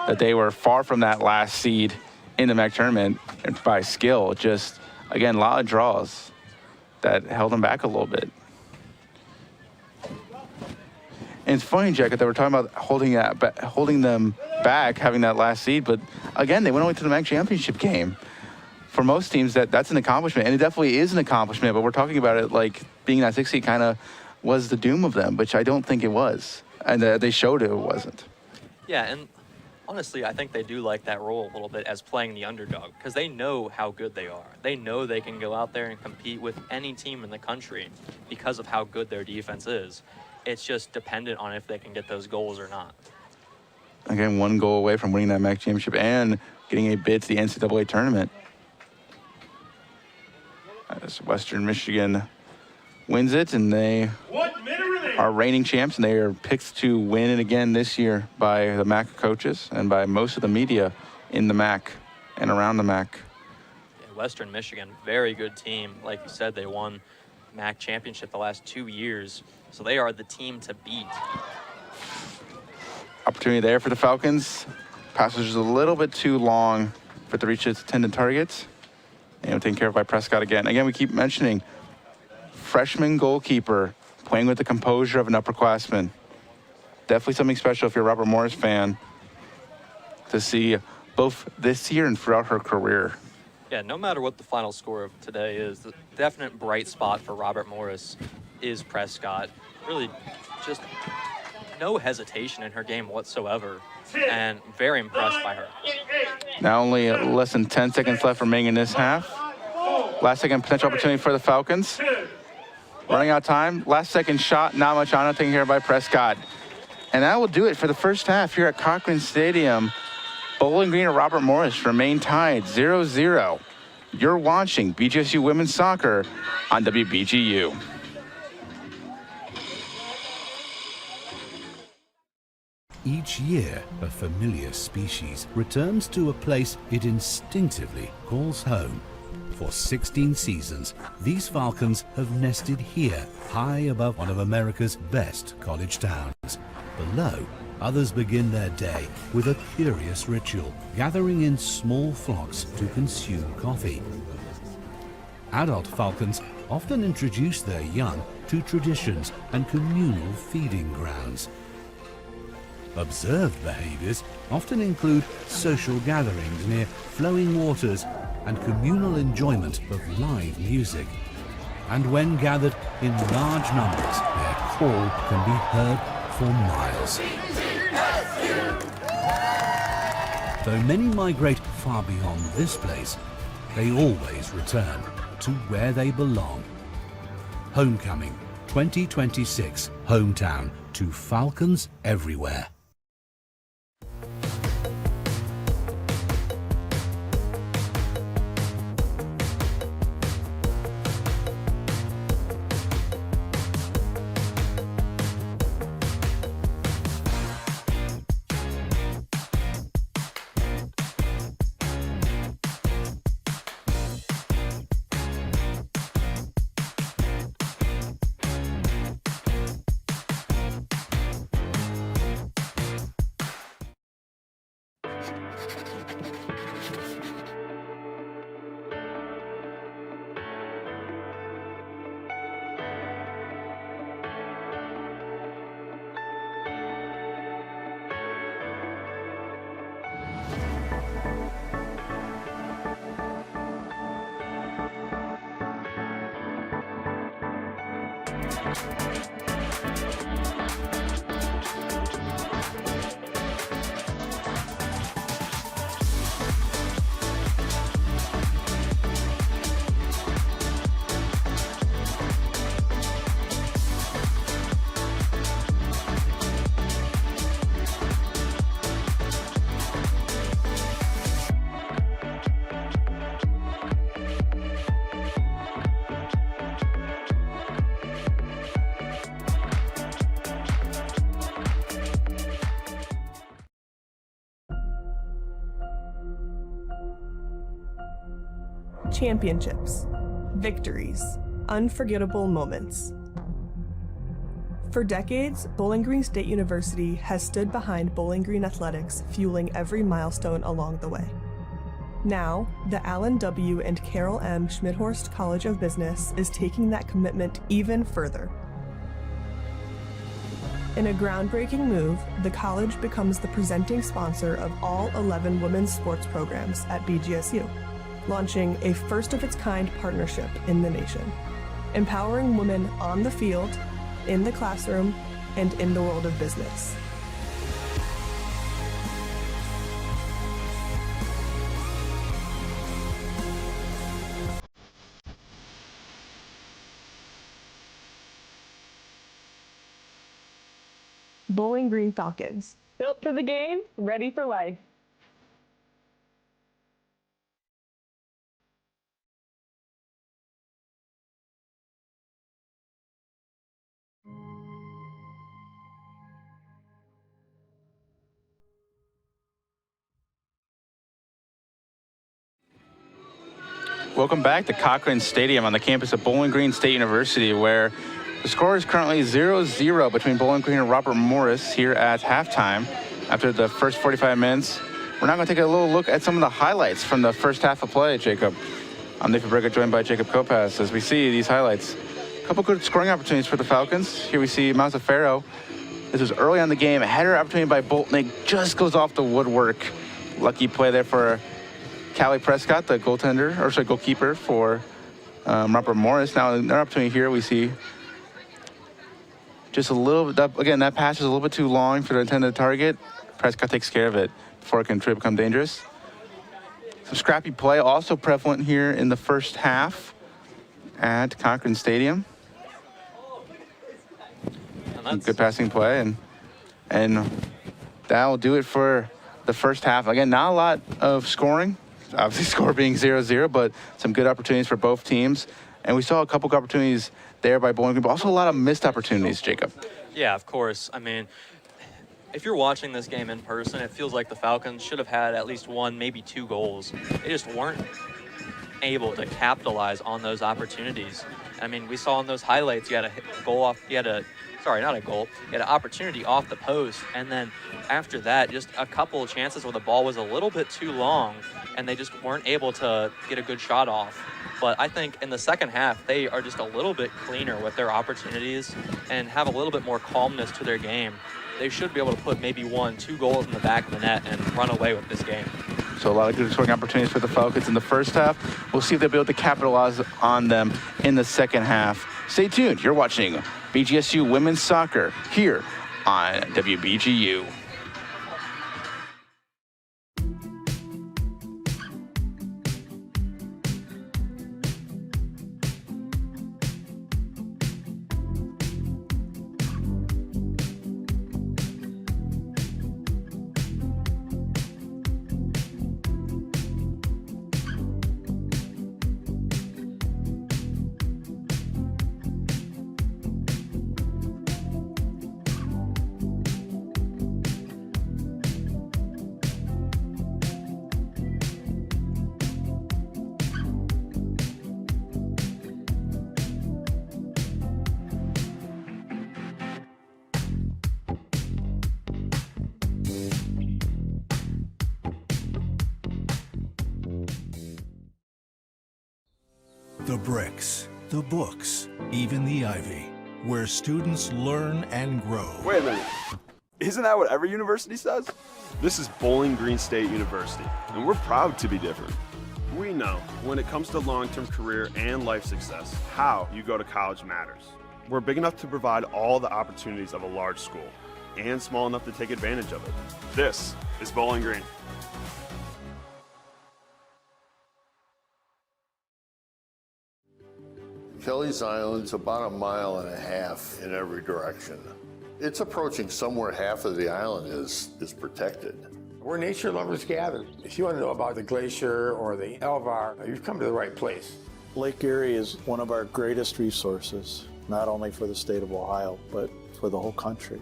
that they were far from that last seed in the MAC tournament and by skill. Just, again, a lot of draws that held them back a little bit. And it's funny, Jacob, that we're talking about holding them back, having that last seed, but again, they went away to the MAC championship game. For most teams, that's an accomplishment, and it definitely is an accomplishment, but we're talking about it like being that 6th seed kind of was the doom of them, which I don't think it was, and they showed it wasn't. Yeah, and honestly, I think they do like that role a little bit as playing the underdog because they know how good they are. They know they can go out there and compete with any team in the country because of how good their defense is. It's just dependent on if they can get those goals or not. Again, 1 goal away from winning that MAC championship and getting a bid to the NCAA tournament. As Western Michigan wins it, and they are reigning champs, and they are picked to win it again this year by the MAC coaches and by most of the media in the MAC and around the MAC. Yeah, Western Michigan, very good team. Like you said, they won MAC championship the last 2 years, so they are the team to beat. Opportunity there for the Falcons. Pass was just a little bit too long for it to reach its intended target. And taken care of by Prescott again. Again, we keep mentioning freshman goalkeeper playing with the composure of an upperclassman. Definitely something special if you're a Robert Morris fan to see both this year and throughout her career. Yeah, no matter what the final score of today is, the definite bright spot for Robert Morris is Prescott. Really just no hesitation in her game whatsoever, and very impressed by her. Now only less than 10 seconds left remaining in this half. Last second potential opportunity for the Falcons. Running out of time. Last second shot, not much on it, taken care of by Prescott. And that will do it for the first half here at Cochrane Stadium. Bowling Green and Robert Morris remain tied 0-0. You're watching BGSU Women's Soccer on WBGU. Each year, a familiar species returns to a place it instinctively calls home. For 16 seasons, these falcons have nested here, high above one of America's best college towns. Below, others begin their day with a curious ritual, gathering in small flocks to consume coffee. Adult falcons often introduce their young to traditions and communal feeding grounds. Observed behaviors often include social gatherings near flowing waters and communal enjoyment of live music. And when gathered in large numbers, their call can be heard for miles. Though many migrate far beyond this place, they always return to where they belong. Homecoming 2026, hometown to Falcons everywhere. Championships, victories, unforgettable moments. For decades, Bowling Green State University has stood behind Bowling Green athletics, fueling every milestone along the way. Now, the Allen W. and Carol M. Schmidhorst College of Business is taking that commitment even further. In a groundbreaking move, the college becomes the presenting sponsor of all 11 women's sports programs at BGSU, launching a first-of-its-kind partnership in the nation, empowering women on the field, in the classroom, and in the world of business. Bowling Green Falcons, built for the game, ready for life. Welcome back to Cochrane Stadium on the campus of Bowling Green State University, where the score is currently 0-0 between Bowling Green and Robert Morris here at halftime. After the first 45 minutes, we're now going to take a little look at some of the highlights from the first half of play, Jacob. I'm Nathan Briga, joined by Jacob Kopaz. As we see these highlights, a couple good scoring opportunities for the Falcons. Here we see Mazzaferro. This was early on in the game. A header opportunity by Boltnick just goes off the woodwork. Lucky play there for Callie Prescott, the goalkeeper for Robert Morris. Now, another opportunity here, we see just a little bit, again, that pass is a little bit too long for the intended target. Prescott takes care of it before it can become dangerous. Some scrappy play also prevalent here in the first half at Cochrane Stadium. Good passing play, and that'll do it for the first half. Again, not a lot of scoring. Obviously, score being 0-0, but some good opportunities for both teams. And we saw a couple of opportunities there by Bowling Green, but also a lot of missed opportunities, Jacob. Yeah, of course. I mean, if you're watching this game in person, it feels like the Falcons should have had at least one, maybe two goals. They just weren't able to capitalize on those opportunities. I mean, we saw in those highlights, you had a goal off, you had an opportunity off the post, and then after that, just a couple of chances where the ball was a little bit too long, and they just weren't able to get a good shot off. But I think in the second half, they are just a little bit cleaner with their opportunities and have a little bit more calmness to their game. They should be able to put maybe 1-2 goals in the back of the net and run away with this game. So a lot of good scoring opportunities for the Falcons in the first half. We'll see if they'll be able to capitalize on them in the second half. Stay tuned. You're watching BGSU Women's Soccer here on WBGU. The bricks, the books, even the ivy, where students learn and grow. Wait a minute. Isn't that what every university says? This is Bowling Green State University, and we're proud to be different. We know when it comes to long-term career and life success, how you go to college matters. We're big enough to provide all the opportunities of a large school and small enough to take advantage of it. This is Bowling Green. Kelly's Island's about 1.5 miles in every direction. It's approaching somewhere half of the island is protected. Where nature lovers gather. If you want to know about the glacier or the Elvar, you've come to the right place. Lake Erie is one of our greatest resources, not only for the state of Ohio, but for the whole country.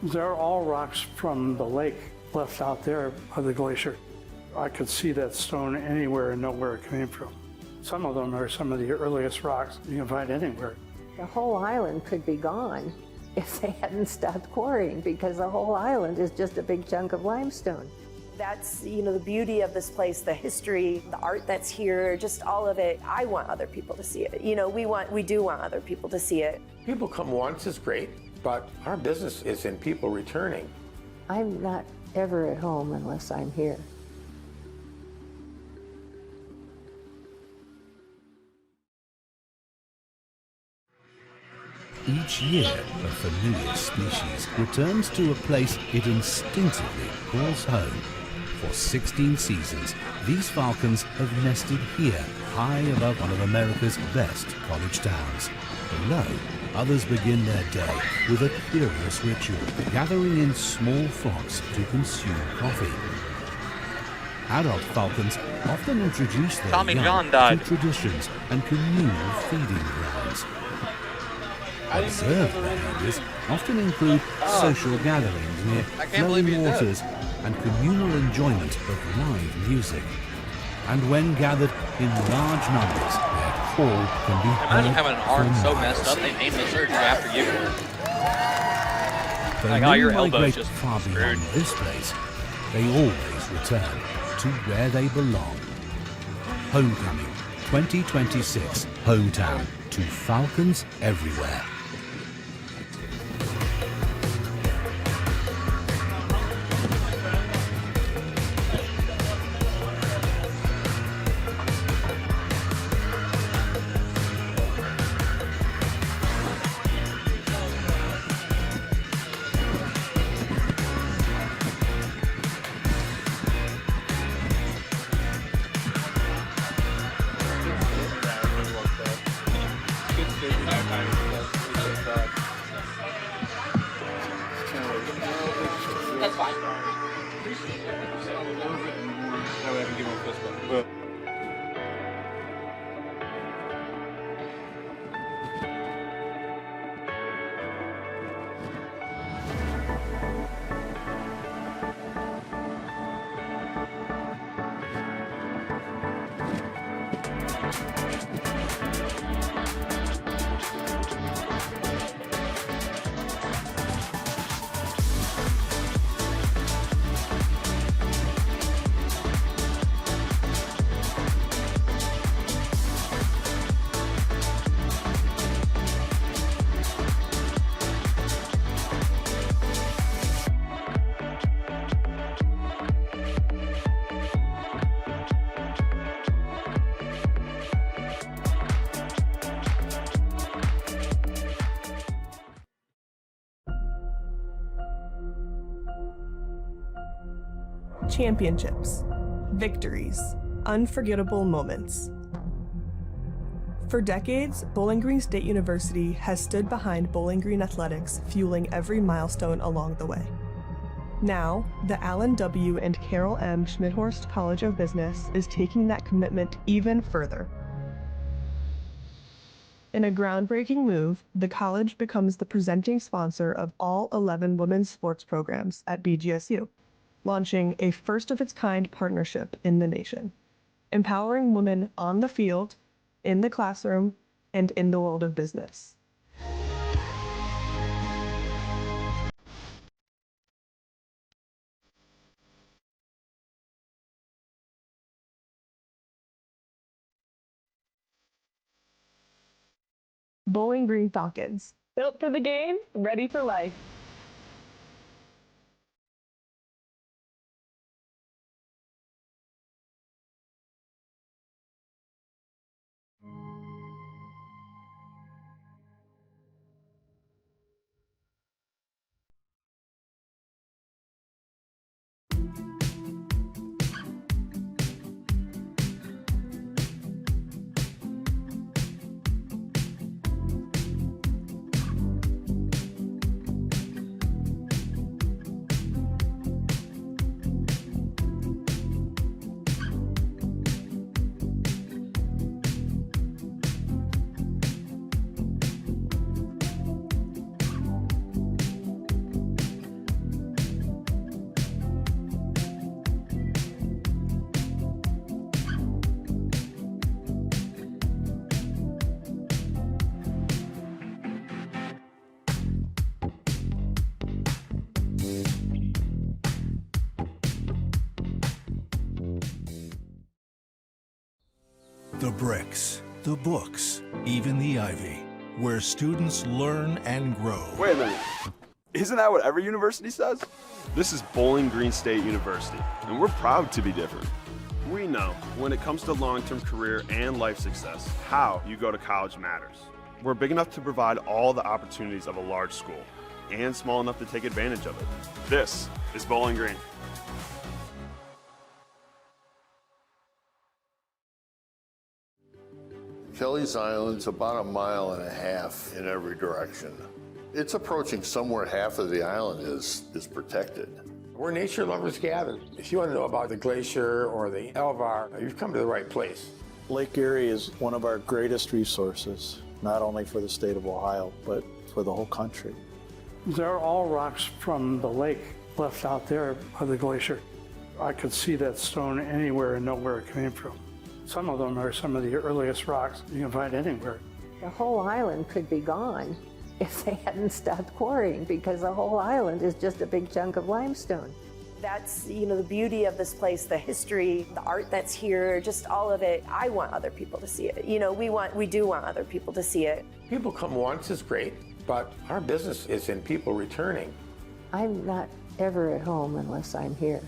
They're all rocks from the lake left out there by the glacier. I could see that stone anywhere and know where it came from. Some of them are some of the earliest rocks you can find anywhere. The whole island could be gone if they hadn't stopped quarrying, because the whole island is just a big chunk of limestone. That's, the beauty of this place, the history, the art that's here, just all of it. I want other people to see it. We do want other people to see it. People come once is great, but our business is in people returning. I'm not ever at home unless I'm here. Each year, a familiar species returns to a place it instinctively calls home. For 16 seasons, these falcons have nested here, high above one of America's best college towns. Below, others begin their day with a curious ritual, gathering in small flocks to consume coffee. Adult falcons often introduce their Tommy young John died. to traditions and communal feeding grounds. Observed behaviors often include social gatherings near flowing waters and communal enjoyment of live music. And when gathered in large numbers, their call can be heard. Imagine having an arm for so miles. messed up they named the surgery after you. Though Like, many your elbow's migrate just far screwed. beyond this place, they always return to where they belong. Homecoming 2026 Hometown to Falcons everywhere. That's fine. Championships, victories, unforgettable moments. For decades, Bowling Green State University has stood behind Bowling Green athletics, fueling every milestone along the way. Now, the Allen W. and Carol M. Schmidhorst College of Business is taking that commitment even further. In a groundbreaking move, the college becomes the presenting sponsor of all 11 women's sports programs at BGSU, launching a first-of-its-kind partnership in the nation, empowering women on the field, in the classroom, and in the world of business. Bowling Green Falcons, built for the game, ready for life. The bricks, the books, even the ivy, where students learn and grow. Wait a minute. Isn't that what every university says? This is Bowling Green State University, and we're proud to be different. We know when it comes to long-term career and life success, how you go to college matters. We're big enough to provide all the opportunities of a large school and small enough to take advantage of it. This is Bowling Green. Kelly's Island's about 1.5 miles in every direction. It's approaching somewhere half of the island is protected. Where nature lovers gather. If you want to know about the glacier or the Elvar, you've come to the right place. Lake Erie is one of our greatest resources, not only for the state of Ohio, but for the whole country. They're all rocks from the lake left out there by the glacier. I could see that stone anywhere and know where it came from. Some of them are some of the earliest rocks you can find anywhere. The whole island could be gone if they hadn't stopped quarrying, because the whole island is just a big chunk of limestone. That's, the beauty of this place, the history, the art that's here, just all of it. I want other people to see it. We do want other people to see it. People come once is great, but our business is in people returning. I'm not ever at home unless I'm here.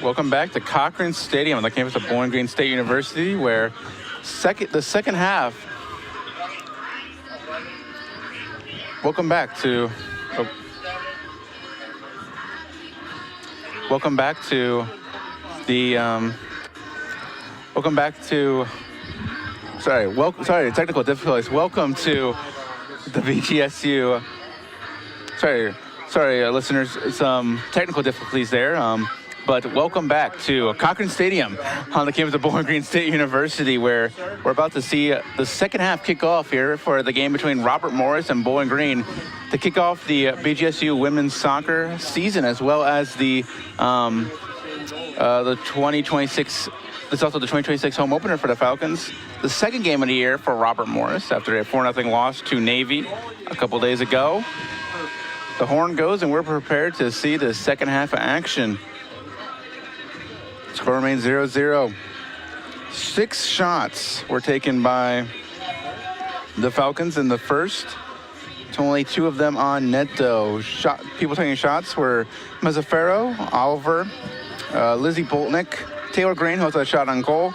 Welcome back to Cochrane Stadium on the campus of Bowling Green State University, where the second half. Welcome back to technical difficulties. Welcome to the BGSU. Sorry, listeners, some technical difficulties there. But welcome back to Cochrane Stadium on the campus of Bowling Green State University, where we're about to see the second half kick off here for the game between Robert Morris and Bowling Green to kick off the BGSU women's soccer season, as well as the 2026. This is also the 2026 home opener for the Falcons. The second game of the year for Robert Morris after a 4-0 loss to Navy a couple days ago. The horn goes, and we're prepared to see the second half of action. Score remains 0-0. 6 shots were taken by the Falcons in the first. It's only 2 of them on net, though. People taking shots were Mazzaferro, Oliver, Lizzie Boltnick, Taylor Green, who also had a shot on goal.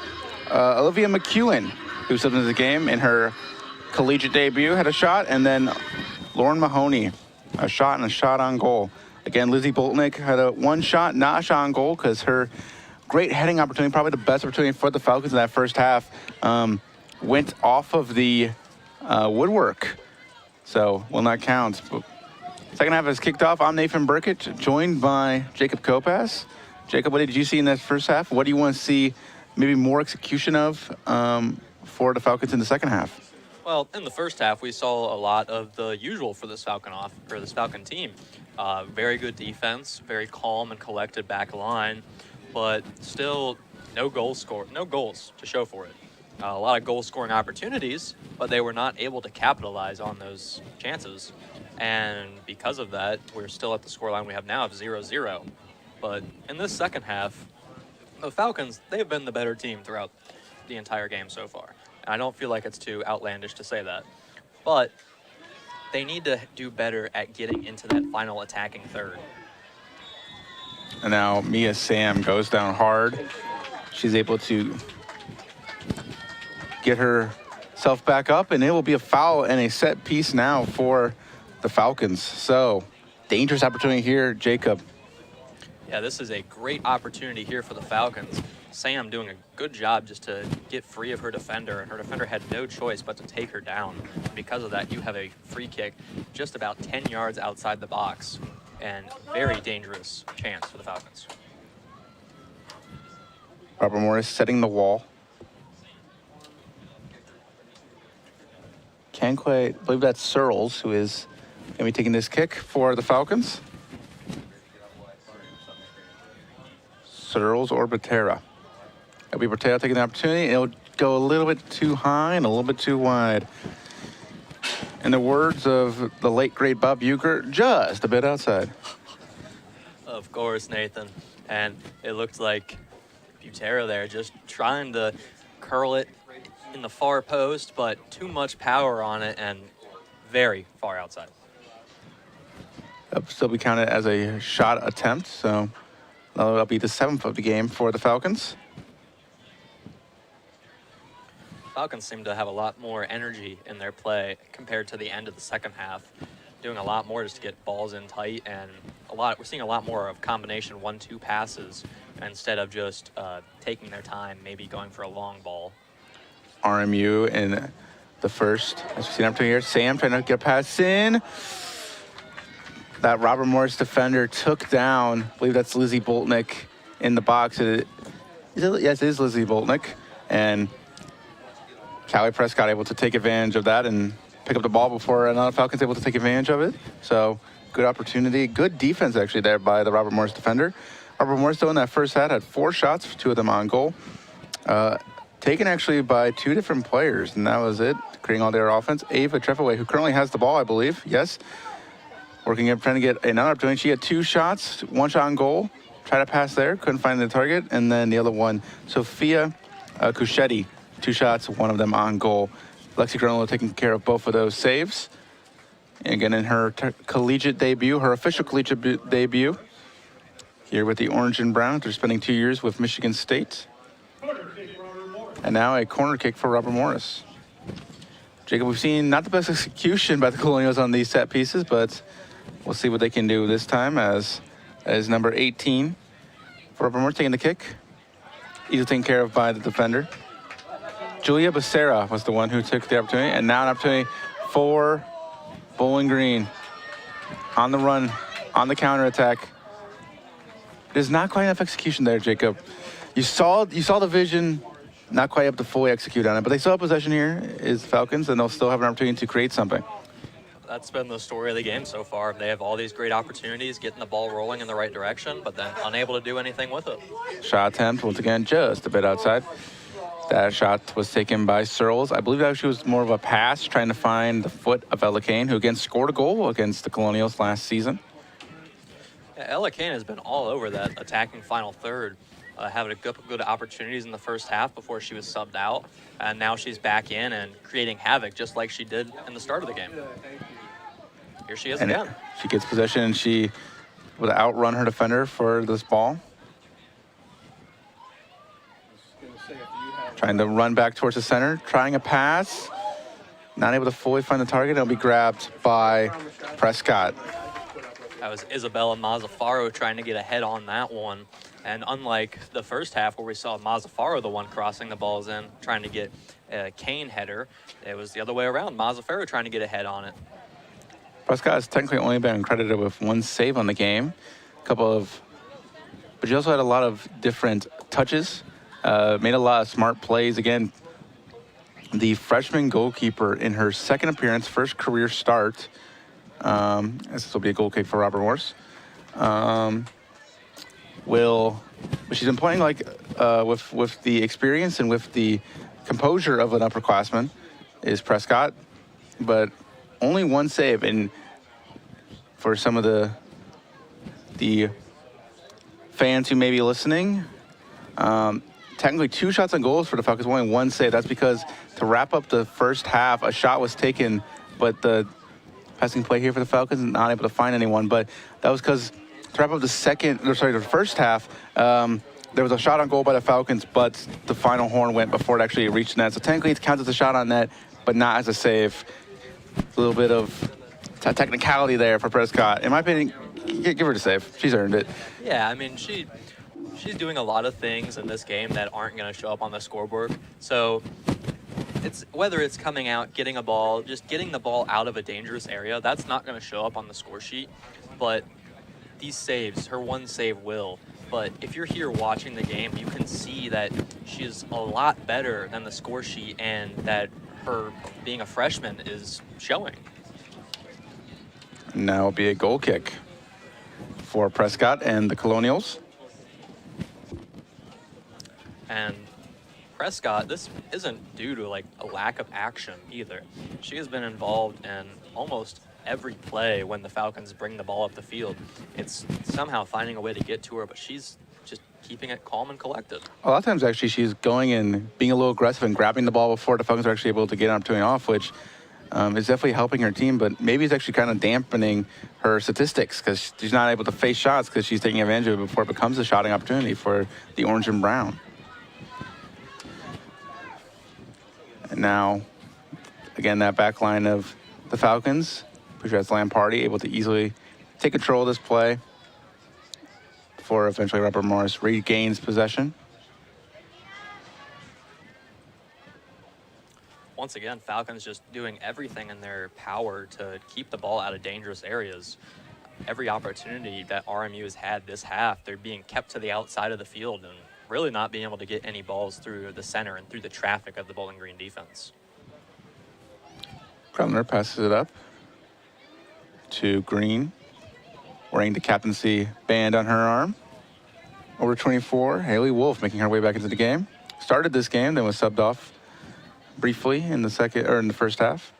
Olivia McEwen, who stepped into the game in her collegiate debut, had a shot. And then Lauren Mahoney, a shot and a shot on goal. Again, Lizzie Boltnick had one shot, not a shot on goal, because her great heading opportunity, probably the best opportunity for the Falcons in that first half, went off of the woodwork. So will not count. But second half has kicked off. I'm Nathan Burkett, joined by Jacob Kopass. Jacob, what did you see in that first half? What do you want to see maybe more execution of for the Falcons in the second half? Well, in the first half, we saw a lot of the usual for this Falcon team. Very good defense, very calm and collected back line, but still no goals to show for it. A lot of goal-scoring opportunities, but they were not able to capitalize on those chances. And because of that, we're still at the scoreline we have now of 0-0. But in this second half, the Falcons, they've been the better team throughout the entire game so far. And I don't feel like it's too outlandish to say that. But they need to do better at getting into that final attacking third. And now Mia Sam goes down hard. She's able to get herself back up, and it will be a foul and a set piece now for the Falcons. So, dangerous opportunity here, Jacob. Yeah, this is a great opportunity here for the Falcons. Sam doing a good job just to get free of her defender, and her defender had no choice but to take her down. And because of that, you have a free kick just about 10 yards outside the box, and very dangerous chance for the Falcons. Robert Morris setting the wall. Can't quite believe that's Searles who is going to be taking this kick for the Falcons. Searles or Botera. It'll be Botera taking the opportunity. It'll go a little bit too high and a little bit too wide. In the words of the late, great Bob Uecker, just a bit outside. Of course, Nathan. And it looked like Butera there just trying to curl it in the far post, but too much power on it and very far outside. That'll still be counted as a shot attempt, so that'll be the 7th of the game for the Falcons. Falcons seem to have a lot more energy in their play compared to the end of the second half, doing a lot more just to get balls in tight, and we're seeing a lot more of combination 1-2 passes instead of just taking their time, maybe going for a long ball. RMU in the first, as we see an opportunity here. Sam trying to get a pass in. That Robert Morris defender took down, I believe that's Lizzie Boltnick in the box. Yes, it is Lizzie Boltnick. And Callie Prescott able to take advantage of that and pick up the ball before another Falcons able to take advantage of it. So good opportunity. Good defense actually there by the Robert Morris defender. Robert Morris, though, in that first half had 4 shots, 2 of them on goal. Taken actually by 2 different players, and that was it, creating all their offense. Ava Treffaway, who currently has the ball, I believe, yes. Working up, trying to get another opportunity. She had 2 shots, 1 shot on goal. Tried to pass there, couldn't find the target. And then the other one, Sophia Cuschetti, 2 shots, 1 of them on goal. Lexi Granolo taking care of both of those saves. And again, in her collegiate debut, her official collegiate debut, here with the Orange and Brown after spending 2 years with Michigan State. And now a corner kick for Robert Morris. Jacob, we've seen not the best execution by the Colonials on these set pieces, but we'll see what they can do this time as number 18 for Robert Morris taking the kick. Easily taken care of by the defender. Julia Becerra was the one who took the opportunity, and now an opportunity for Bowling Green on the run, on the counterattack. There's not quite enough execution there, Jacob. You saw the vision, not quite able to fully execute on it, but they still have possession here, is the Falcons, and they'll still have an opportunity to create something. That's been the story of the game so far. They have all these great opportunities, getting the ball rolling in the right direction, but then unable to do anything with it. Shot attempt, once again, just a bit outside. That shot was taken by Searles. I believe that actually was more of a pass, trying to find the foot of Ella Kane, who again scored a goal against the Colonials last season. Yeah, Ella Kane has been all over that attacking final third, having good opportunities in the first half before she was subbed out, and now she's back in and creating havoc just like she did in the start of the game. Here she is again. She gets possession and she would outrun her defender for this ball. Trying to run back towards the center, trying a pass. Not able to fully find the target. It'll be grabbed by Prescott. That was Isabella Mazzafaro trying to get ahead on that one. And unlike the first half where we saw Mazzafaro the one crossing the balls in, trying to get a Kane header, it was the other way around. Mazzafaro trying to get ahead on it. Prescott has technically only been credited with 1 save on the game. But she also had a lot of different touches. Made a lot of smart plays. Again, the freshman goalkeeper in her second appearance, first career start. This will be a goal kick for Robert Morris. She's been playing like with the experience and with the composure of an upperclassman is Prescott, but only 1 save. And for some of the fans who may be listening, technically 2 shots on goals for the Falcons, only 1 save. That's because to wrap up the first half, a shot was taken, but the passing play here for the Falcons not able to find anyone. But that was because to wrap up the first half, there was a shot on goal by the Falcons, but the final horn went before it actually reached net. So technically it counts as a shot on net, but not as a save. A little bit of technicality there for Prescott. In my opinion, Give her the save. She's earned it. Yeah, I mean, she's doing a lot of things in this game that aren't going to show up on the scoreboard. So whether it's coming out, getting a ball, just getting the ball out of a dangerous area, that's not going to show up on the score sheet. But these saves, her one save will. But if you're here watching the game, you can see that she's a lot better than the score sheet, and that her being a freshman is showing. Now it'll be a goal kick for Prescott and the Colonials. And Prescott, this isn't due to like a lack of action either. She has been involved in almost every play when the Falcons bring the ball up the field. It's somehow finding a way to get to her, but she's just keeping it calm and collected. A lot of times, actually, she's going and being a little aggressive and grabbing the ball before the Falcons are actually able to get an opportunity off, which is definitely helping her team, but maybe it's actually kind of dampening her statistics because she's not able to face shots because she's taking advantage of it before it becomes a shotting opportunity for the orange and brown. And now, again, that back line of the Falcons, Pujas Lamparty, able to easily take control of this play before eventually Robert Morris regains possession. Once again, Falcons just doing everything in their power to keep the ball out of dangerous areas. Every opportunity that RMU has had this half, they're being kept to the outside of the field and really not being able to get any balls through the center and through the traffic of the Bowling Green defense. Grundler passes it up to Green, wearing the captaincy band on her arm. Over 24, Haley Wolf making her way back into the game. Started this game, then was subbed off briefly in the first half.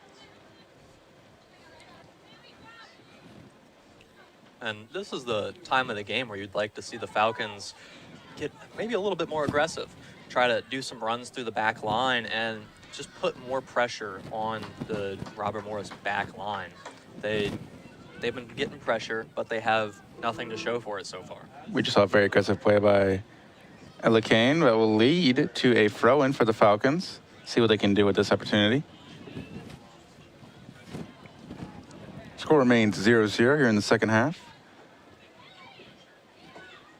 And this is the time of the game where you'd like to see the Falcons get maybe a little bit more aggressive, try to do some runs through the back line and just put more pressure on the Robert Morris back line. They've been getting pressure, but they have nothing to show for it so far. We just saw a very aggressive play by Ella Kane that will lead to a throw-in for the Falcons. See what they can do with this opportunity. Score remains 0-0 here in the second half.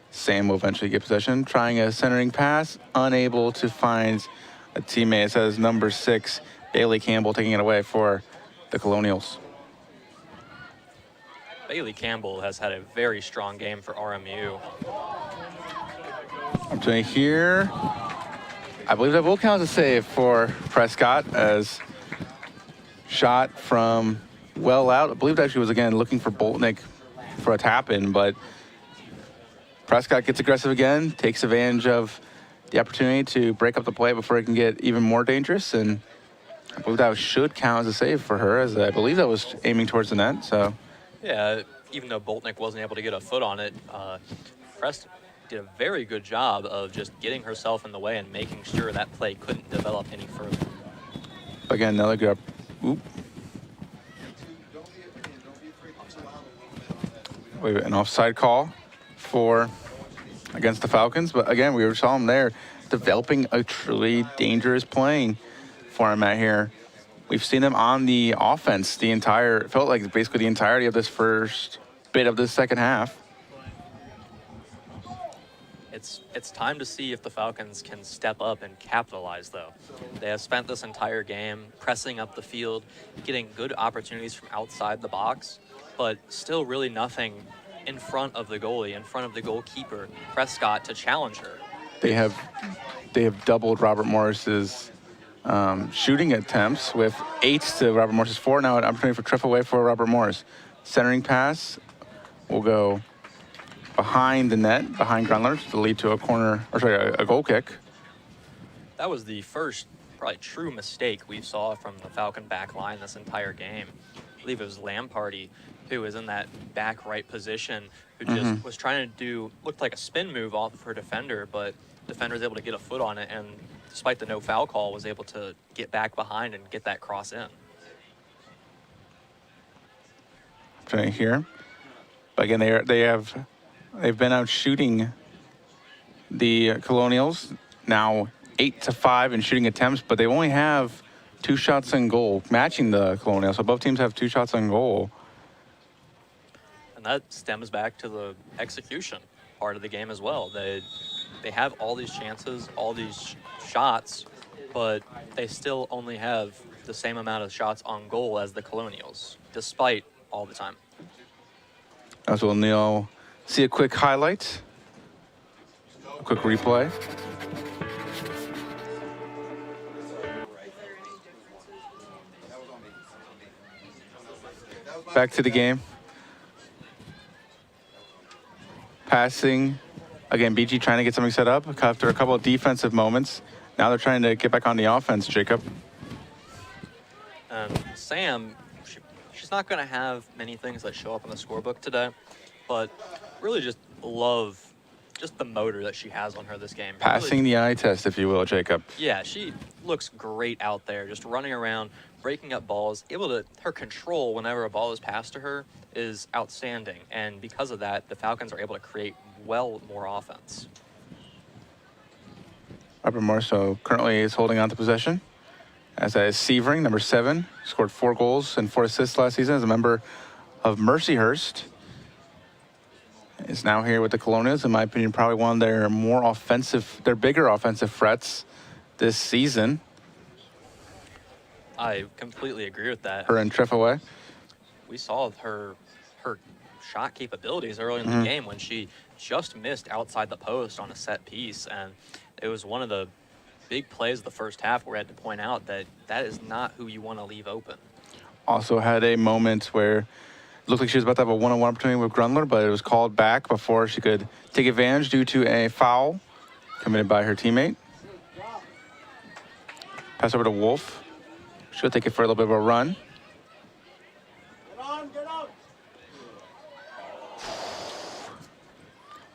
Sam will eventually get possession, trying a centering pass, unable to find a teammate. It says number 6, Bailey Campbell, taking it away for the Colonials. Bailey Campbell has had a very strong game for RMU. Opportunity here. I believe that will count as a save for Prescott, as shot from well out. I believe it actually was, again, looking for Boltnick for a tap-in, but Prescott gets aggressive again, takes advantage of the opportunity to break up the play before it can get even more dangerous, and I believe that should count as a save for her, as I believe that was aiming towards the net, so. Yeah, even though Boltnick wasn't able to get a foot on it, Preston did a very good job of just getting herself in the way and making sure that play couldn't develop any further. Again, another good, an offside call against the Falcons, but again, we saw them there developing a truly dangerous playing format here. We've seen them on the offense felt like basically the entirety of this first bit of this second half. It's time to see if the Falcons can step up and capitalize, though. They have spent this entire game pressing up the field, getting good opportunities from outside the box, but still really nothing in front of the goalie, in front of the goalkeeper, Prescott, to challenge her. They have doubled Robert Morris's shooting attempts with 8 to Robert Morris's 4. Now an opportunity for trip away for Robert Morris. Centering pass will go behind the net, behind Grundler, to lead to a goal kick. That was the first probably true mistake we saw from the Falcon back line this entire game. I believe it was Lamparty who was in that back right position, who just was trying to looked like a spin move off of her defender, but defender was able to get a foot on it, and despite the no foul call, was able to get back behind and get that cross in. Right here. But again, they've been out shooting the Colonials, now 8-5 in shooting attempts, but they only have 2 shots on goal, matching the Colonials. So both teams have 2 shots on goal. And that stems back to the execution part of the game as well. They have all these chances, all these shots, but they still only have the same amount of shots on goal as the Colonials, despite all the time. As we'll now see a quick highlight, a quick replay. Back to the game. Passing. Again, BG trying to get something set up after a couple of defensive moments. Now they're trying to get back on the offense, Jacob. Sam, she's not going to have many things that show up in the scorebook today, but really just love the motor that she has on her this game. Passing really, the eye test, if you will, Jacob. Yeah, she looks great out there, just running around, breaking up balls. Her control whenever a ball is passed to her is outstanding, and because of that, the Falcons are able to create well more offense. Robert Morris currently is holding on to possession. As that is Severing, number 7, scored 4 goals and 4 assists last season as a member of Mercyhurst. Is now here with the Colonials. In my opinion, probably one of their bigger offensive threats this season. I completely agree with that. Her and Treffaway. We saw her shot capabilities early in the game when she just missed outside the post on a set piece, and it was one of the big plays of the first half where I had to point out that is not who you want to leave open. Also had a moment where it looked like she was about to have a one-on-one opportunity with Grundler, but it was called back before she could take advantage due to a foul committed by her teammate. Pass over to Wolf. She'll take it for a little bit of a run.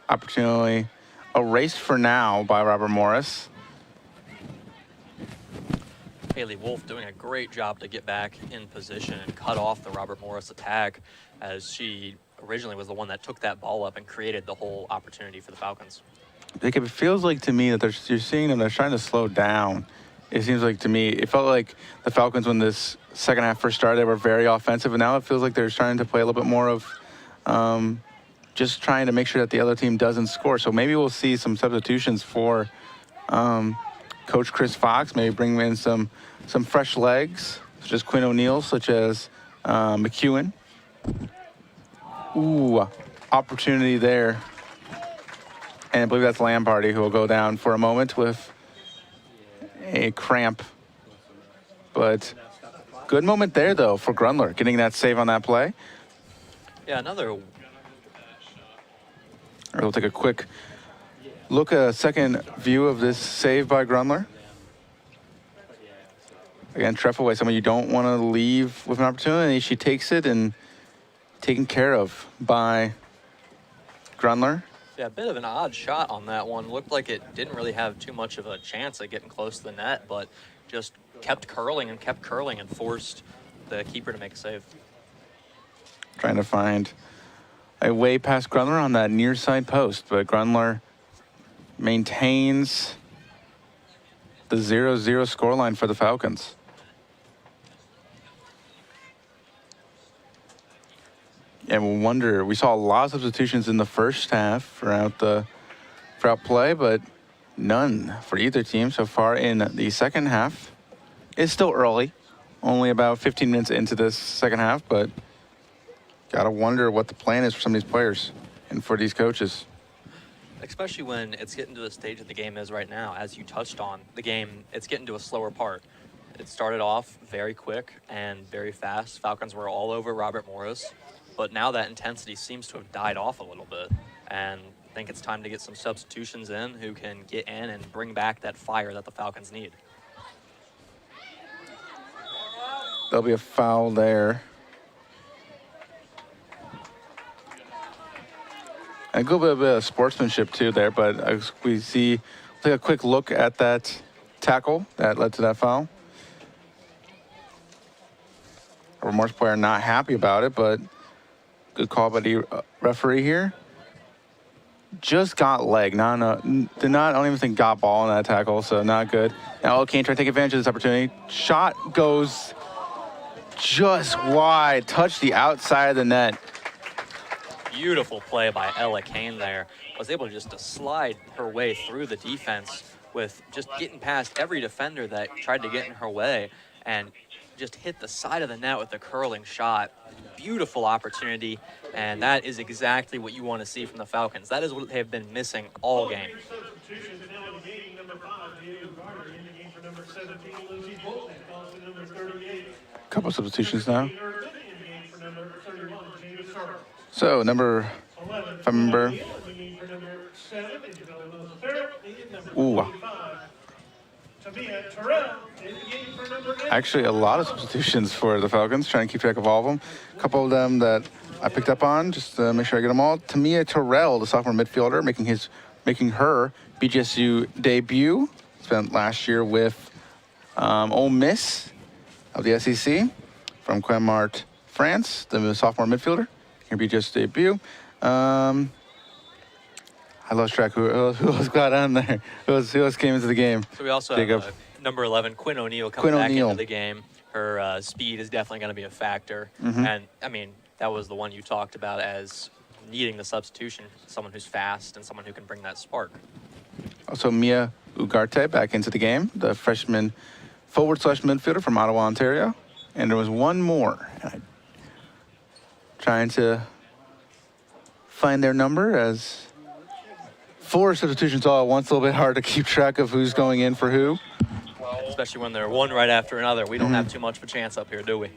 Opportunity erased for now by Robert Morris. Haley Wolf doing a great job to get back in position and cut off the Robert Morris attack, as she originally was the one that took that ball up and created the whole opportunity for the Falcons. Jacob, it feels like to me that you're seeing them, they're trying to slow down. It seems like to me, it felt like the Falcons when this second half first started, they were very offensive, and now it feels like they're trying to play a little bit more of just trying to make sure that the other team doesn't score. So maybe we'll see some substitutions for Coach Chris Fox, maybe bring in some fresh legs, such as Quinn O'Neill, such as McEwen. Ooh, opportunity there. And I believe that's Lamparty who will go down for a moment with a cramp. But good moment there, though, for Grundler, getting that save on that play. Yeah, another. We'll take a quick look, a second view of this save by Grundler. Again, Treffaway, someone you don't want to leave with an opportunity. She takes it and taken care of by Grundler. Yeah, a bit of an odd shot on that one. Looked like it didn't really have too much of a chance at getting close to the net, but just kept curling and forced the keeper to make a save. Trying to find a way past Grundler on that near side post, but Grundler maintains the 0-0 scoreline for the Falcons. And we'll wonder, we saw a lot of substitutions in the first half throughout play, but none for either team so far in the second half. It's still early, only about 15 minutes into this second half, but gotta wonder what the plan is for some of these players and for these coaches. Especially when it's getting to the stage that the game is right now. As you touched on, the game, it's getting to a slower part. It started off very quick and very fast. Falcons were all over Robert Morris, but now that intensity seems to have died off a little bit. And I think it's time to get some substitutions in who can get in and bring back that fire that the Falcons need. There'll be a foul there. And a little bit of sportsmanship too there, but we see, take a quick look at that tackle that led to that foul. A Morris player not happy about it, but good call by the referee here. Just got leg, I don't even think got ball in that tackle, so not good. Now O'Kane trying to take advantage of this opportunity. Shot goes just wide, touched the outside of the net. Beautiful play by Ella Kane there. Was able just to slide her way through the defense with just getting past every defender that tried to get in her way and just hit the side of the net with the curling shot. Beautiful opportunity, and that is exactly what you want to see from the Falcons. That is what they have been missing all game. Substitutions now in the game. Number 5, Diego Carter in the game for number 17, Lucy Bolton. Also number 38. Couple substitutions now. In the game for number 31, Jada Sarver. So number, 11, if I remember, in the game for number 7, Isabella Mills-Ferrer. Number ooh, 45, Tamia Terrell in the game for number 8. actually a lot of substitutions for the Falcons, trying to keep track of all of them. A couple of them that I picked up on, just to make sure I get them all. Tamia Terrell, the sophomore midfielder, making her BGSU debut. Spent last year with Ole Miss of the SEC from Clermont, France, the sophomore midfielder. Her BGSU debut. I lost track who else got on there. Who else came into the game? So we also Jacob. have number 11, Quinn O'Neill, coming back into the game. Her speed is definitely going to be a factor. And, I mean, that was the one you talked about as needing the substitution, someone who's fast and someone who can bring that spark. Also, Mia Ugarte back into the game, the freshman forward/midfielder from Ottawa, Ontario. And there was one more. Trying to find their number, as 4 substitutions all at once. A little bit hard to keep track of who's going in for who. Especially when they're one right after another. We don't have too much of a chance up here, do we?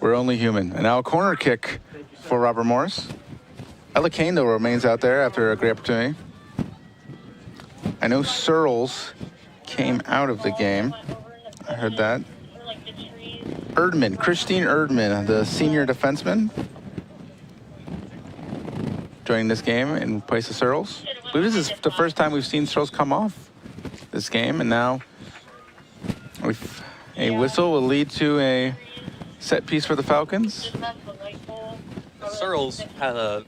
We're only human. And now a corner kick for Robert Morris. Ella Kane, though, remains out there after a great opportunity. I know Searles came out of the game. I heard that. Christine Erdman, the senior defenseman, joining this game in place of Searles. I believe this is the first time we've seen Searles come off this game, and now a whistle will lead to a set piece for the Falcons. Searles had a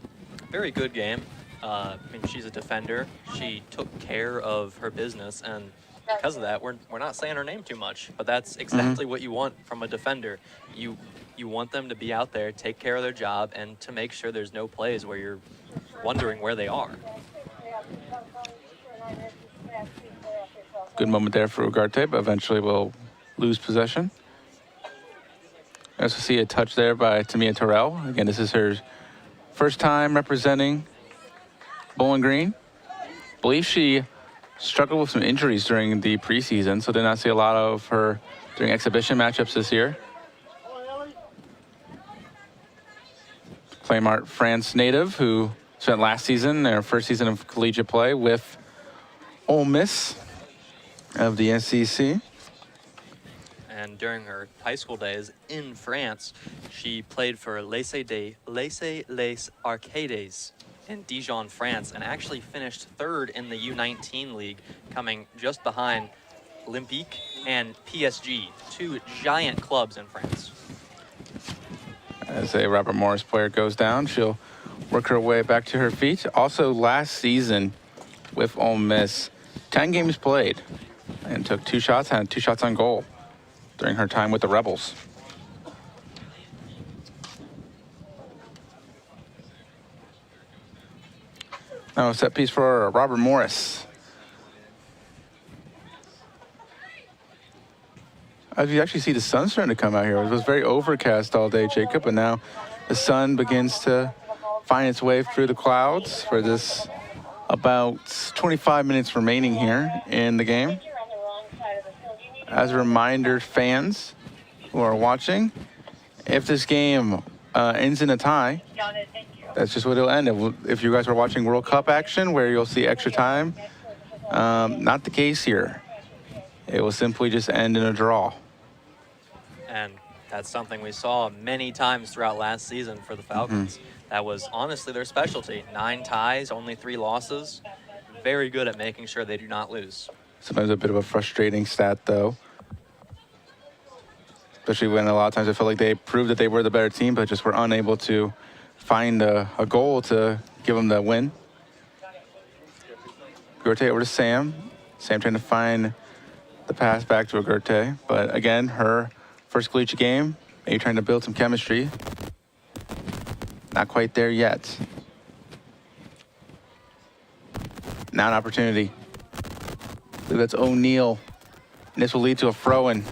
very good game. I mean, she's a defender. She took care of her business, and because of that, we're not saying her name too much. But that's exactly what you want from a defender. You want them to be out there, take care of their job, and to make sure there's no plays where you're wondering where they are. Good moment there for Ugarte, but eventually we'll lose possession. I also see a touch there by Tamia Terrell. Again, this is her first time representing Bowling Green. I believe she struggled with some injuries during the preseason, so did not see a lot of her during exhibition matchups this year. Clermont, France native, who spent last season, their first season of collegiate play, with Ole Miss of the SEC. And during her high school days in France, she played for Lycée les Arcades in Dijon, France, and actually finished 3rd in the U19 league, coming just behind Olympique and PSG, 2 giant clubs in France. As a Robert Morris player goes down, she'll work her way back to her feet. Also, last season with Ole Miss, 10 games played, and took 2 shots, had 2 shots on goal during her time with the Rebels. Now a set piece for Robert Morris. As you actually see the sun starting to come out here. It was very overcast all day, Jacob, and now the sun begins to find its way through the clouds for this about 25 minutes remaining here in the game. As a reminder, fans who are watching, if this game ends in a tie, that's just what it'll end. If you guys are watching World Cup action where you'll see extra time, not the case here. It will simply just end in a draw. And that's something we saw many times throughout last season for the Falcons. That was honestly their specialty. 9 ties, only 3 losses. Very good at making sure they do not lose. Sometimes a bit of a frustrating stat, though. Especially when a lot of times I felt like they proved that they were the better team, but just were unable to find a goal to give them the win. Ugarte over to Sam. Sam trying to find the pass back to Ugarte. But again, her first collegiate game, maybe trying to build some chemistry. Not quite there yet. Now an opportunity. I believe that's O'Neal. And this will lead to a throw-in.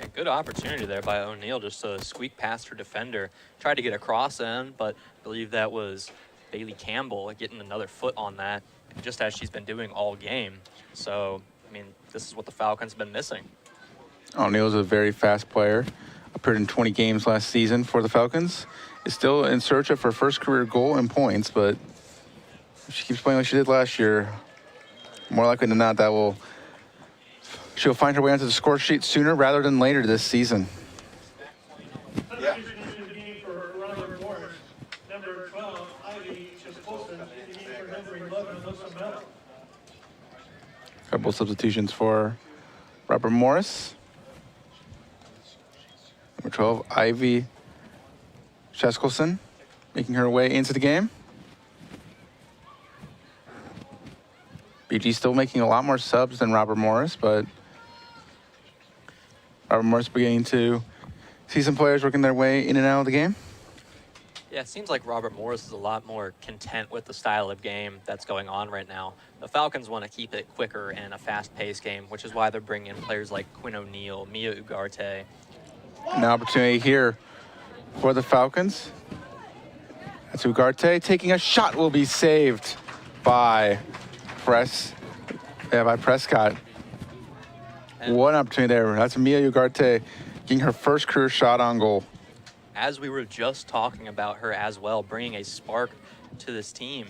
A good opportunity there by O'Neal just to squeak past her defender. Tried to get a cross in, but I believe that was Bailey Campbell getting another foot on that, just as she's been doing all game. So, I mean, this is what the Falcons have been missing. O'Neal is a very fast player. Appeared in 20 games last season for the Falcons. Is still in search of her first career goal and points, but if she keeps playing like she did last year, more likely than not, she'll find her way onto the score sheet sooner rather than later this season. Yeah. For Robert Morris, number 12, Ivy Chisholson, for number 11, Alyssa Mel. Couple substitutions for Robert Morris. Number 12, Ivy Cheskelson, making her way into the game. BG still making a lot more subs than Robert Morris, but Robert Morris beginning to see some players working their way in and out of the game. Yeah, it seems like Robert Morris is a lot more content with the style of game that's going on right now. The Falcons want to keep it quicker and a fast-paced game, which is why they're bringing in players like Quinn O'Neal, Mia Ugarte. An opportunity here for the Falcons. That's Ugarte taking a shot, will be saved by Prescott. And what an opportunity there. That's Mia Ugarte getting her first career shot on goal. as we were just talking about her as well, bringing a spark to this team.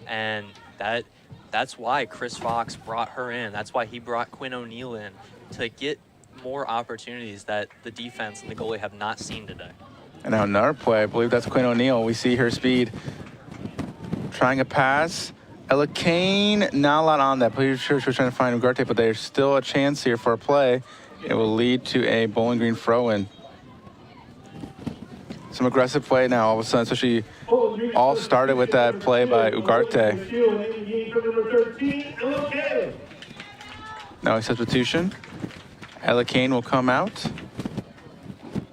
And that's why Chris Fox brought her in. That's why he brought Quinn O'Neal in, to get more opportunities that the defense and the goalie have not seen today. And now another play, I believe that's Quinn O'Neal. We see her speed. Trying a pass. Ella Kane, not a lot on that. Pretty sure she was trying to find Ugarte, but there's still a chance here for a play. It will lead to a Bowling Green throw-in. Some aggressive play now all of a sudden, especially all started with that play by Ugarte. Now a substitution. Ella Kane will come out.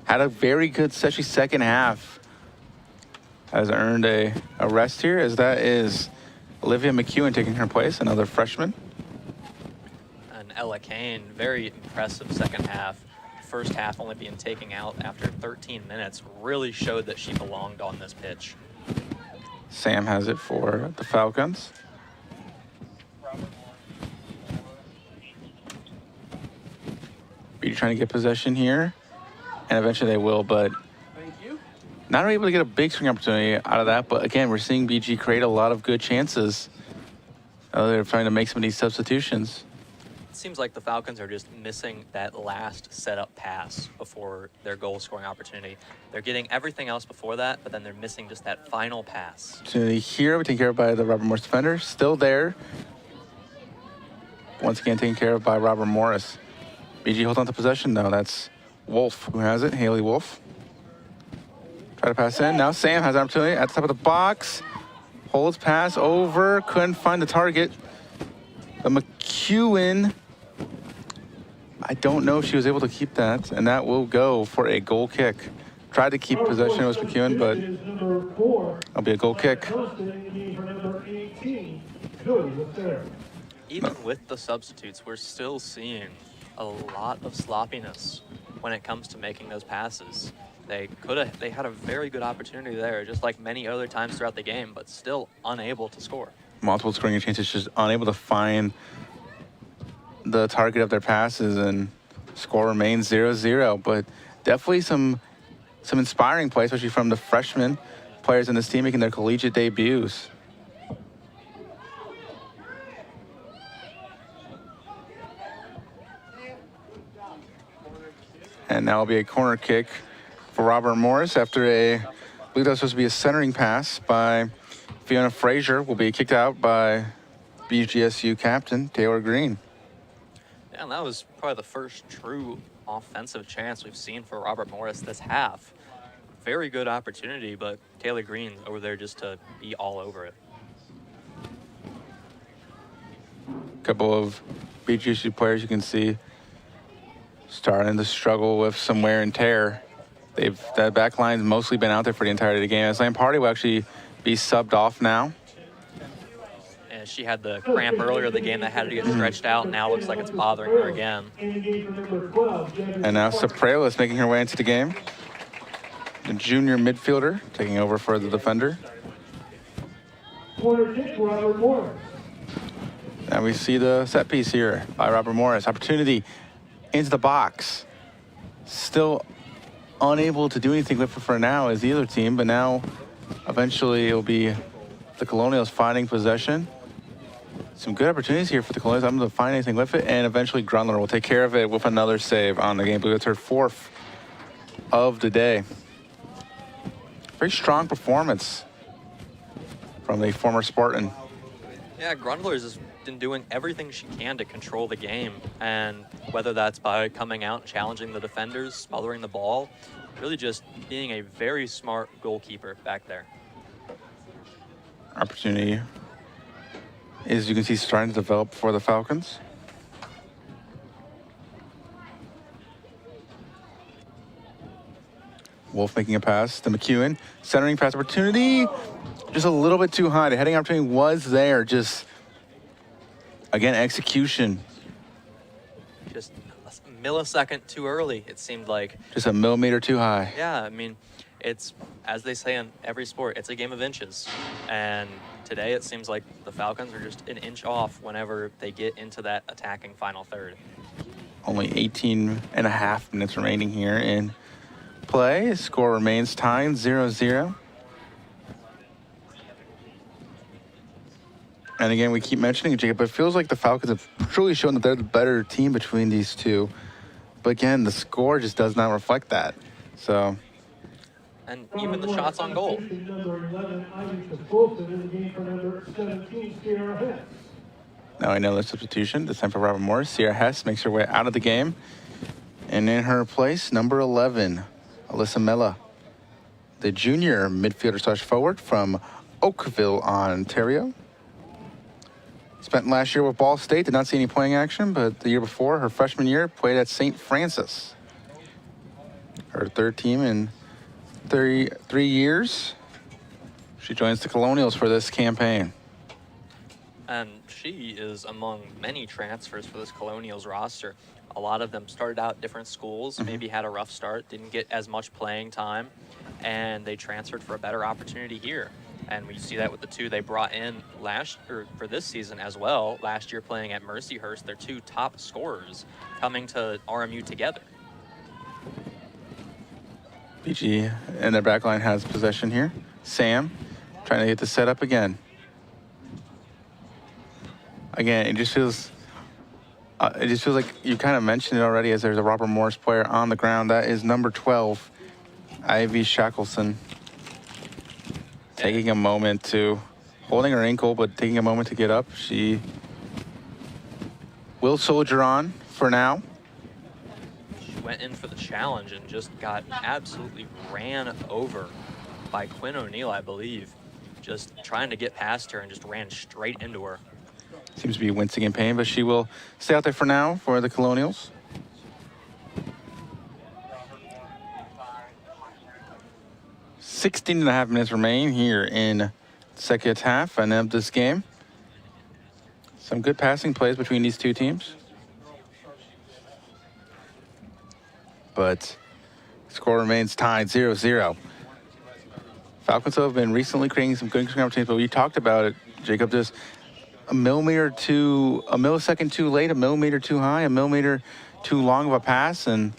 Had a very good, especially second half. Has earned a rest here, as that is Olivia McEwen taking her place, another freshman. And Ella Kane, very impressive second half. First half only being taken out after 13 minutes, really showed that she belonged on this pitch. Sam has it for the Falcons. BG trying to get possession here, and eventually they will, but not able to get a big swing opportunity out of that. But again, we're seeing BG create a lot of good chances. They're trying to make some of these substitutions. It seems like the Falcons are just missing that last setup pass before their goal scoring opportunity. They're getting everything else before that, but then they're missing just that final pass. Opportunity here, taken care of by the Robert Morris defender. Still there. Once again, taken care of by Robert Morris. BG holds on to possession though. That's Wolf who has it, Haley Wolf. Try to pass in. Now Sam has an opportunity at the top of the box. Holds pass over. Couldn't find the target. The McEwen. I don't know if she was able to keep that, and that will go for a goal kick. Tried to keep possession with McEwen, but it'll be a goal kick. Even with the substitutes, we're still seeing a lot of sloppiness when it comes to making those passes. They had a very good opportunity there, just like many other times throughout the game, but still unable to score. Multiple scoring chances, just unable to find the target of their passes, and score remains 0-0. But definitely some inspiring play, especially from the freshman players in this team making their collegiate debuts. And now will be a corner kick for Robert Morris after I believe that was supposed to be a centering pass by Fiona Frazier. Will be kicked out by BGSU captain Taylor Green. Yeah, and that was probably the first true offensive chance we've seen for Robert Morris this half. Very good opportunity, but Taylor Green over there just to be all over it. A couple of BGSU players you can see starting to struggle with some wear and tear That back line's mostly been out there for the entirety of the game. As Lamparty will actually be subbed off now. And she had the cramp earlier in the game that had to get stretched out. Now looks like it's bothering her again. And now Soprelo is making her way into the game. The junior midfielder taking over for the defender. Corner kick, Robert Morris. And we see the set piece here by Robert Morris. Opportunity into the box. Still unable to do anything with it for now is the other team, but now eventually it'll be the Colonials finding possession. Some good opportunities here for the Colonials. I'm going to find anything with it, and eventually Grundler will take care of it with another save on the game. I believe it's her 4th of the day. Very strong performance from the former Spartan. Yeah, Grundler's has been doing everything she can to control the game, and whether that's by coming out and challenging the defenders, smothering the ball, really just being a very smart goalkeeper back there. Opportunity, as you can see, starting to develop for the Falcons. Wolf making a pass to McEwen. Centering pass opportunity, just a little bit too high. The heading opportunity was there, just, again, execution. Just a millisecond too early, it seemed like. Just a millimeter too high. Yeah, I mean, it's, as they say in every sport, it's a game of inches. And today it seems like the Falcons are just an inch off whenever they get into that attacking final third. Only 18.5 minutes remaining here in play. Score remains tied 0-0. And again, we keep mentioning it, Jacob, but it feels like the Falcons have truly shown that they're the better team between these two. But again, the score just does not reflect that. So. And even the shots on goal. Now another substitution, this time for Robert Morris. Sierra Hess makes her way out of the game. And in her place, number 11, Alyssa Mella, the junior midfielder / forward from Oakville, Ontario. Spent last year with Ball State, did not see any playing action, but the year before, her freshman year, played at St. Francis. Her 3rd team in 3 years. She joins the Colonials for this campaign. And she is among many transfers for this Colonials roster. A lot of them started out at different schools, maybe had a rough start, didn't get as much playing time, and they transferred for a better opportunity here. And we see that with the 2 they brought in for this season as well. Last year playing at Mercyhurst, their 2 top scorers coming to RMU together. BG and their back line has possession here. Sam trying to get the setup again. Again, it just feels like you kind of mentioned it already, as there's a Robert Morris player on the ground. That is number 12, Ivy Shackleson. Taking a moment to, holding her ankle, but taking a moment to get up. She will soldier on for now. She went in for the challenge and just got absolutely ran over by Quinn O'Neill, I believe. Just trying to get past her and just ran straight into her. Seems to be wincing in pain, but she will stay out there for now for the Colonials. .5 minutes remain here in second half and of this game. Some good passing plays between these 2 teams. But score remains tied 0-0. Falcons have been recently creating some good opportunities, but we talked about it, Jacob, just a millisecond too late, a millimeter too high, a millimeter too long of a pass, and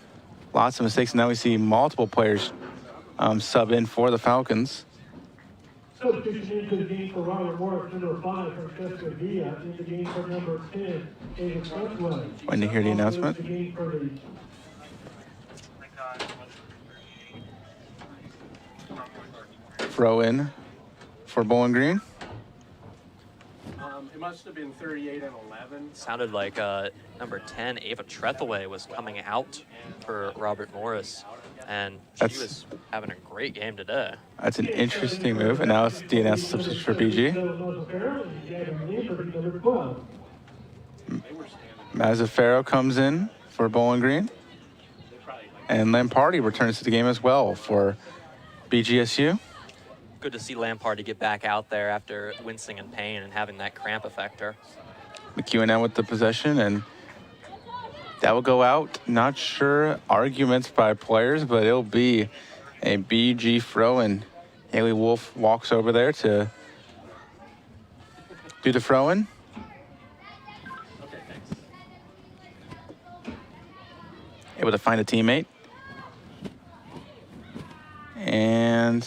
lots of mistakes. And now we see multiple players sub in for the Falcons. Substitution into the game for Robert Morris, number 5, Francesca Villa, in the game for number 10, Ava Crutchwell. When you hear the announcement. Throw in for Bowling Green. It must have been 38 and 11. Sounded like number 10, Ava Trethaway, was coming out for Robert Morris. And she was having a great game today. That's an interesting move. And now it's DNS substitution for BG. Mazzaferro comes in for Bowling Green. And Lamparty returns to the game as well for BGSU. Good to see Lamparty get back out there after wincing in pain and having that cramp affect her. McEwen with the possession, and that will go out. Not sure arguments by players, but it'll be a BG throw, and Haley Wolf walks over there to do the throw-in. Able to find a teammate. And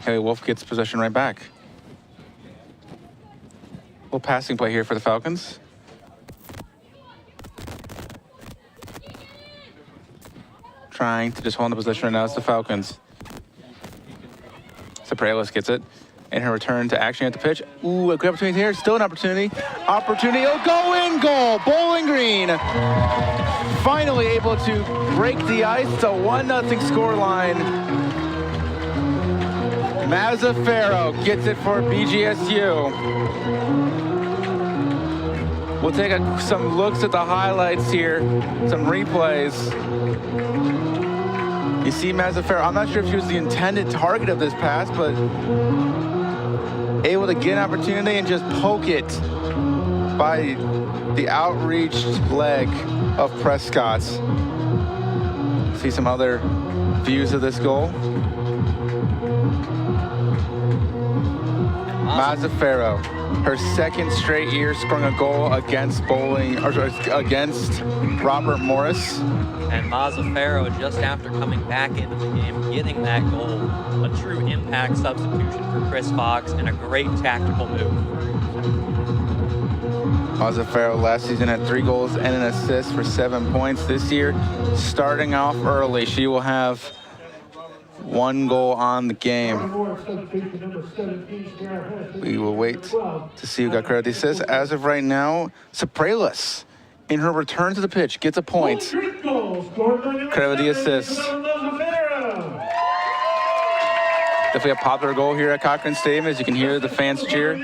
Haley Wolf gets possession right back. Little passing play here for the Falcons. Trying to just hold the possession right now. It's the Falcons. Sopralis gets it. In her return to action at the pitch. Ooh, a good opportunity here. Still an opportunity. It'll go in. Goal. Bowling Green finally able to break the ice. It's a 1-0 scoreline. Mazzaferro gets it for BGSU. We'll take some looks at the highlights here, some replays. You see Mazzaferro, I'm not sure if she was the intended target of this pass, but able to get an opportunity and just poke it by the outreached leg of Prescott. See some other views of this goal. Mazzaferro, her second straight year scoring a goal against against Robert Morris. And Mazzaferro, just after coming back into the game, getting that goal, a true impact substitution for Chris Fox, and a great tactical move. Mazzaferro last season had 3 goals and an assist for 7 points. This year, starting off early, she will have 1 goal on the game. We will wait to see who got credit assist. As of right now, Sopralis, in her return to the pitch, gets a point. Credit the assist. Definitely a popular goal here at Cochrane Stadium, as you can hear the fans cheer.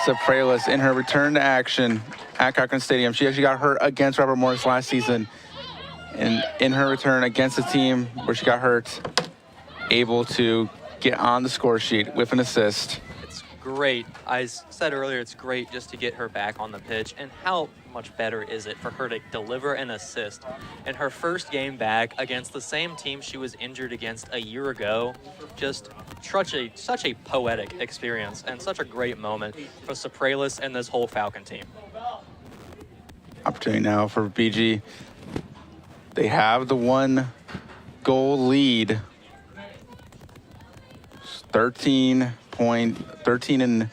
Sopralis in her return to action at Cochrane Stadium. She actually got hurt against Robert Morris last season. And in her return against a team where she got hurt, able to get on the score sheet with an assist. It's great. I said earlier, it's great just to get her back on the pitch. And how much better is it for her to deliver an assist in her first game back against the same team she was injured against a year ago? Just such a poetic experience and such a great moment for Sopralis and this whole Falcon team. Opportunity now for BG. They have the 1-goal lead. 13 and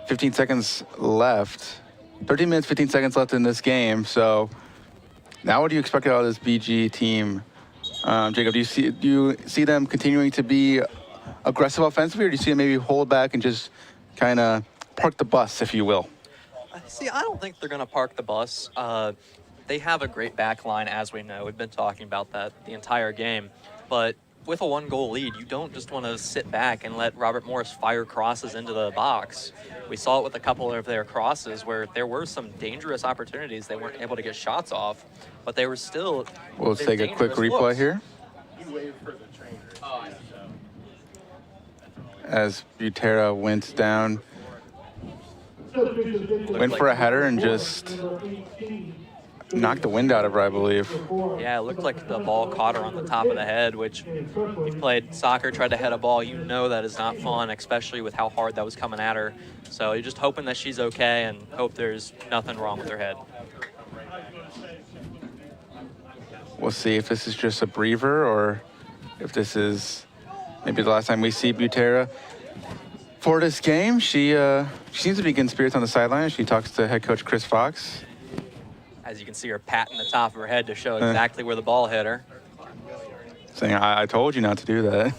15 seconds left. 13 minutes, 15 seconds left in this game. So now what do you expect out of this BG team? Jacob, do you see them continuing to be aggressive offensively, or do you see them maybe hold back and just kind of park the bus, if you will? See, I don't think they're going to park the bus. They have a great back line, as we know. We've been talking about that the entire game. But with a 1-goal lead, you don't just want to sit back and let Robert Morris fire crosses into the box. We saw it with a couple of their crosses where there were some dangerous opportunities. They weren't able to get shots off, but they were still. We'll take a quick replay looks. here. As Butera went down, went for a header and just knocked the wind out of her, I believe. Yeah, it looked like the ball caught her on the top of the head, which if you've played soccer, tried to head a ball, you know that is not fun, especially with how hard that was coming at her. So you're just hoping that she's okay and hope there's nothing wrong with her head. We'll see if this is just a breather or if this is maybe the last time we see Butera for this game. She seems to be getting spirits on the sideline. She talks to head coach Chris Fox. As you can see her patting the top of her head to show exactly where the ball hit her. Saying, I told you not to do that.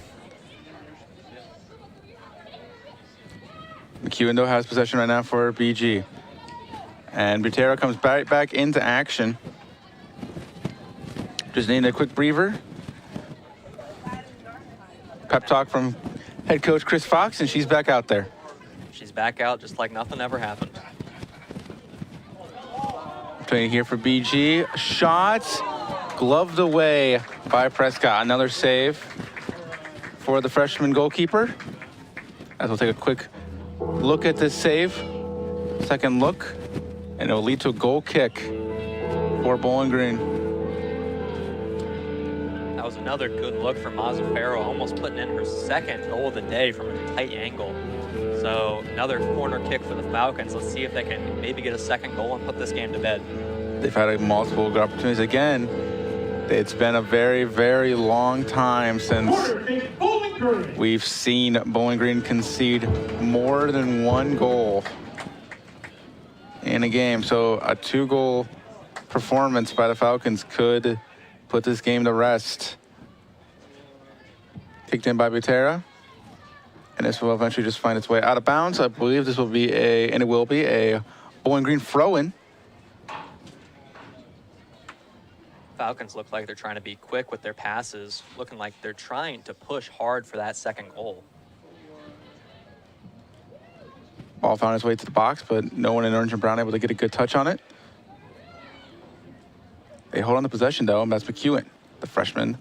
McEwen, though, has possession right now for BG. And Butera comes back into action. Just needing a quick breather. Pep talk from head coach Chris Fox, and she's back out there. She's back out just like nothing ever happened. opportunity here for BG. Shot gloved away by Prescott. Another save for the freshman goalkeeper. As we'll take a quick look at this save. Second look, and it'll lead to a goal kick for Bowling Green. That was another good look from Mazzaferro, almost putting in her second goal of the day from a tight angle. So another corner kick for the Falcons. Let's see if they can maybe get a second goal and put this game to bed. They've had multiple good opportunities. Again, it's been a very, very long time since we've seen Bowling Green concede more than one goal in a game. So a 2-goal performance by the Falcons could put this game to rest. Kicked in by Butera. And this will eventually just find its way out of bounds. I believe this will be and it will be a Bowling Green throw-in. Falcons look like they're trying to be quick with their passes, looking like they're trying to push hard for that second goal. Ball found its way to the box, but no one in orange and brown able to get a good touch on it. They hold on the possession, though, and that's McEwen, the freshman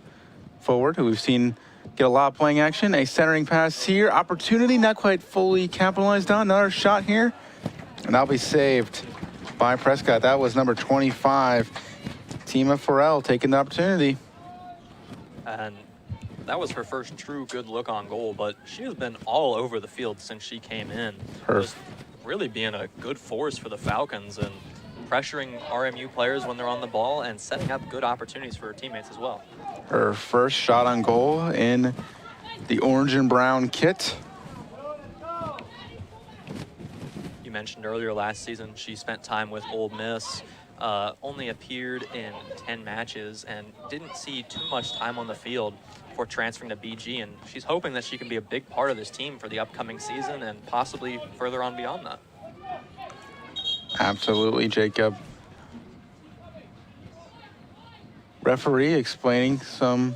forward, who we've seen get a lot of playing action. A centering pass here. Opportunity not quite fully capitalized on. Another shot here, and that'll be saved by Prescott. That was number 25. Tima Farrell taking the opportunity. And that was her first true good look on goal, but she has been all over the field since she came in. Just really being a good force for the Falcons and pressuring RMU players when they're on the ball and setting up good opportunities for her teammates as well. Her first shot on goal in the orange and brown kit. You mentioned earlier last season she spent time with Ole Miss. Only appeared in 10 matches and didn't see too much time on the field before transferring to BG, and she's hoping that she can be a big part of this team for the upcoming season and possibly further on beyond that. Absolutely, Jacob. Referee explaining something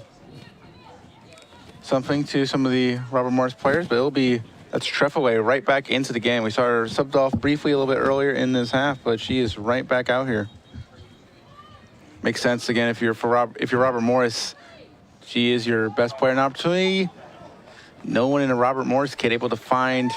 to some of the Robert Morris players, but that's Trefaway right back into the game. We saw her subbed off briefly a little bit earlier in this half, but she is right back out here. Makes sense again if you're Robert Morris, she is your best player in opportunity. No one in a Robert Morris kit able to find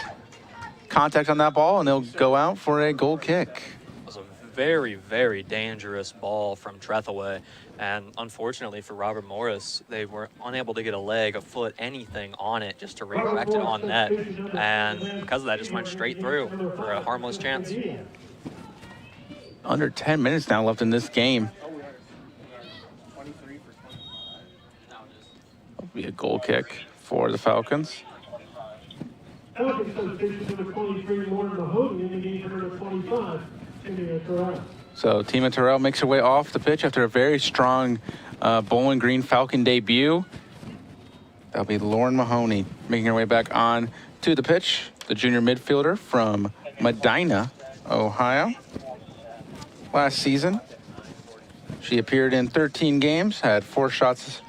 contact on that ball, and they'll go out for a goal kick. It was a very, very dangerous ball from Trethaway, and unfortunately for Robert Morris, they were unable to get a leg, a foot, anything on it just to redirect it on net, and because of that, just went straight through for a harmless chance. Under 10 minutes now left in this game. That'll be a goal kick for the Falcons. Falcons substitution number 23, Lauren Mahoney, in the game for number 25, Tina Terrell. So Tima Terrell makes her way off the pitch after a very strong Bowling Green Falcon debut. That'll be Lauren Mahoney making her way back on to the pitch. The junior midfielder from Medina, Ohio. Last season, she appeared in 13 games, had recorded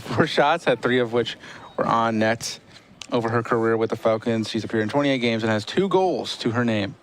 4 shots, had 3 of which were on net over her career with the Falcons. She's appeared in 28 games and has 2 goals to her name.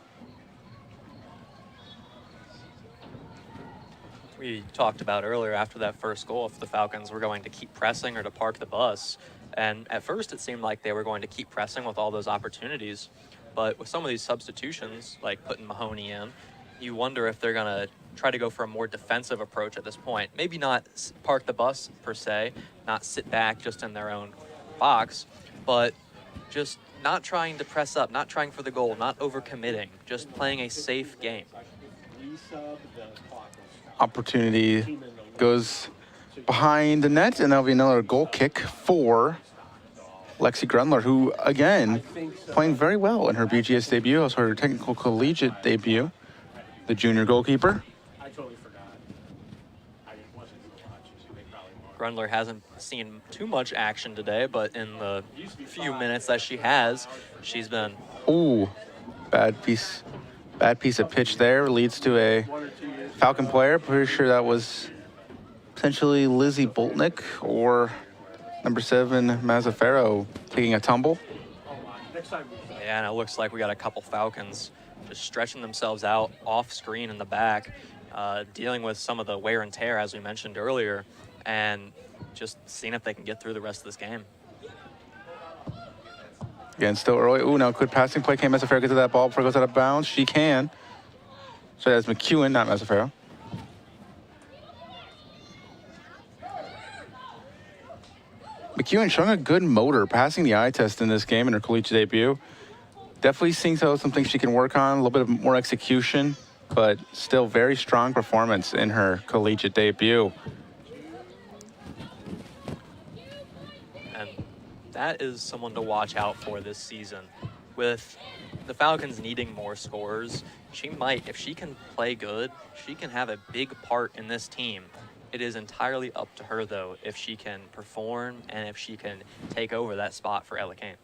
We talked about earlier after that first goal if the Falcons were going to keep pressing or to park the bus. And at first it seemed like they were going to keep pressing with all those opportunities. But with some of these substitutions, like putting Mahoney in, you wonder if they're going to try to go for a more defensive approach at this point. Maybe not park the bus per se, not sit back just in their own box, but just not trying to press up, not trying for the goal, not overcommitting, just playing a safe game. Opportunity goes behind the net, and that'll be another goal kick for Lexi Grunler, who, again, playing very well in her BGS debut, also her technical collegiate debut, the junior goalkeeper. I totally forgot. I wasn't watching. Grunler hasn't seen too much action today, but in the few minutes that she has, she's been... Ooh, bad piece of pitch there. Leads to a Falcon player. Pretty sure that was potentially Lizzie Boltnick or number 7, Mazzaferro, taking a tumble. Next time. Yeah, and it looks like we got a couple Falcons just stretching themselves out off screen in the back, dealing with some of the wear and tear, as we mentioned earlier, and just seeing if they can get through the rest of this game. Again, still early. Ooh, now good passing play. Can Mesafero get to that ball before it goes out of bounds? She can. So that's McEwen, not Mesafero. McEwen showing a good motor, passing the eye test in this game in her collegiate debut. Definitely seeing some things she can work on, a little bit of more execution, but still very strong performance in her collegiate debut. And that is someone to watch out for this season. With the Falcons needing more scorers, she might, if she can play good, she can have a big part in this team. It is entirely up to her, though, if she can perform and if she can take over that spot for Ella Kane.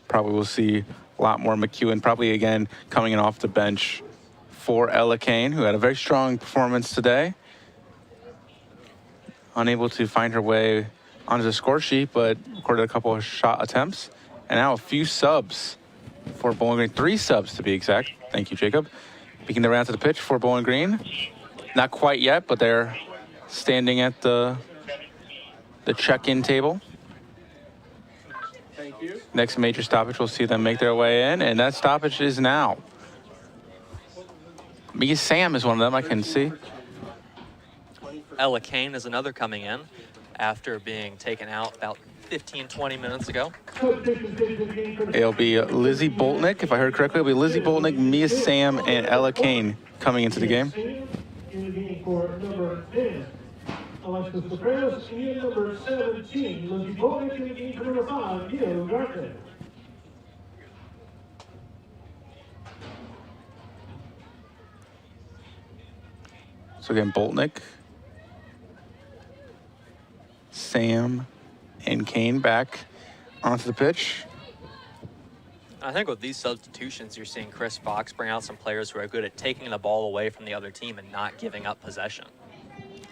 Probably we'll see a lot more McEwen, probably again coming in off the bench for Ella Kane, who had a very strong performance today. Unable to find her way onto the score sheet, but recorded a couple of shot attempts. And now a few subs for Bowling Green, 3 subs to be exact. Thank you, Jacob. Peeking around to the pitch for Bowling Green. Not quite yet, but they're standing at the check-in table. Thank you. Next major stoppage, we'll see them make their way in, and that stoppage is now. Mia Sam is one of them, I can see. Ella Kane is another coming in after being taken out about 15-20 minutes ago. It'll be Lizzie Boltnick, if I heard correctly. It'll be Lizzie Boltnick, Mia Sam, and Ella Kane coming into the game. In the game for number 10, Alexis Sopranos, and number 17, Lindsay Boltnick, in the game for number 5, Gil Garten. So again, Boltnick, Sam, and Kane back onto the pitch. I think with these substitutions, you're seeing Chris Fox bring out some players who are good at taking the ball away from the other team and not giving up possession.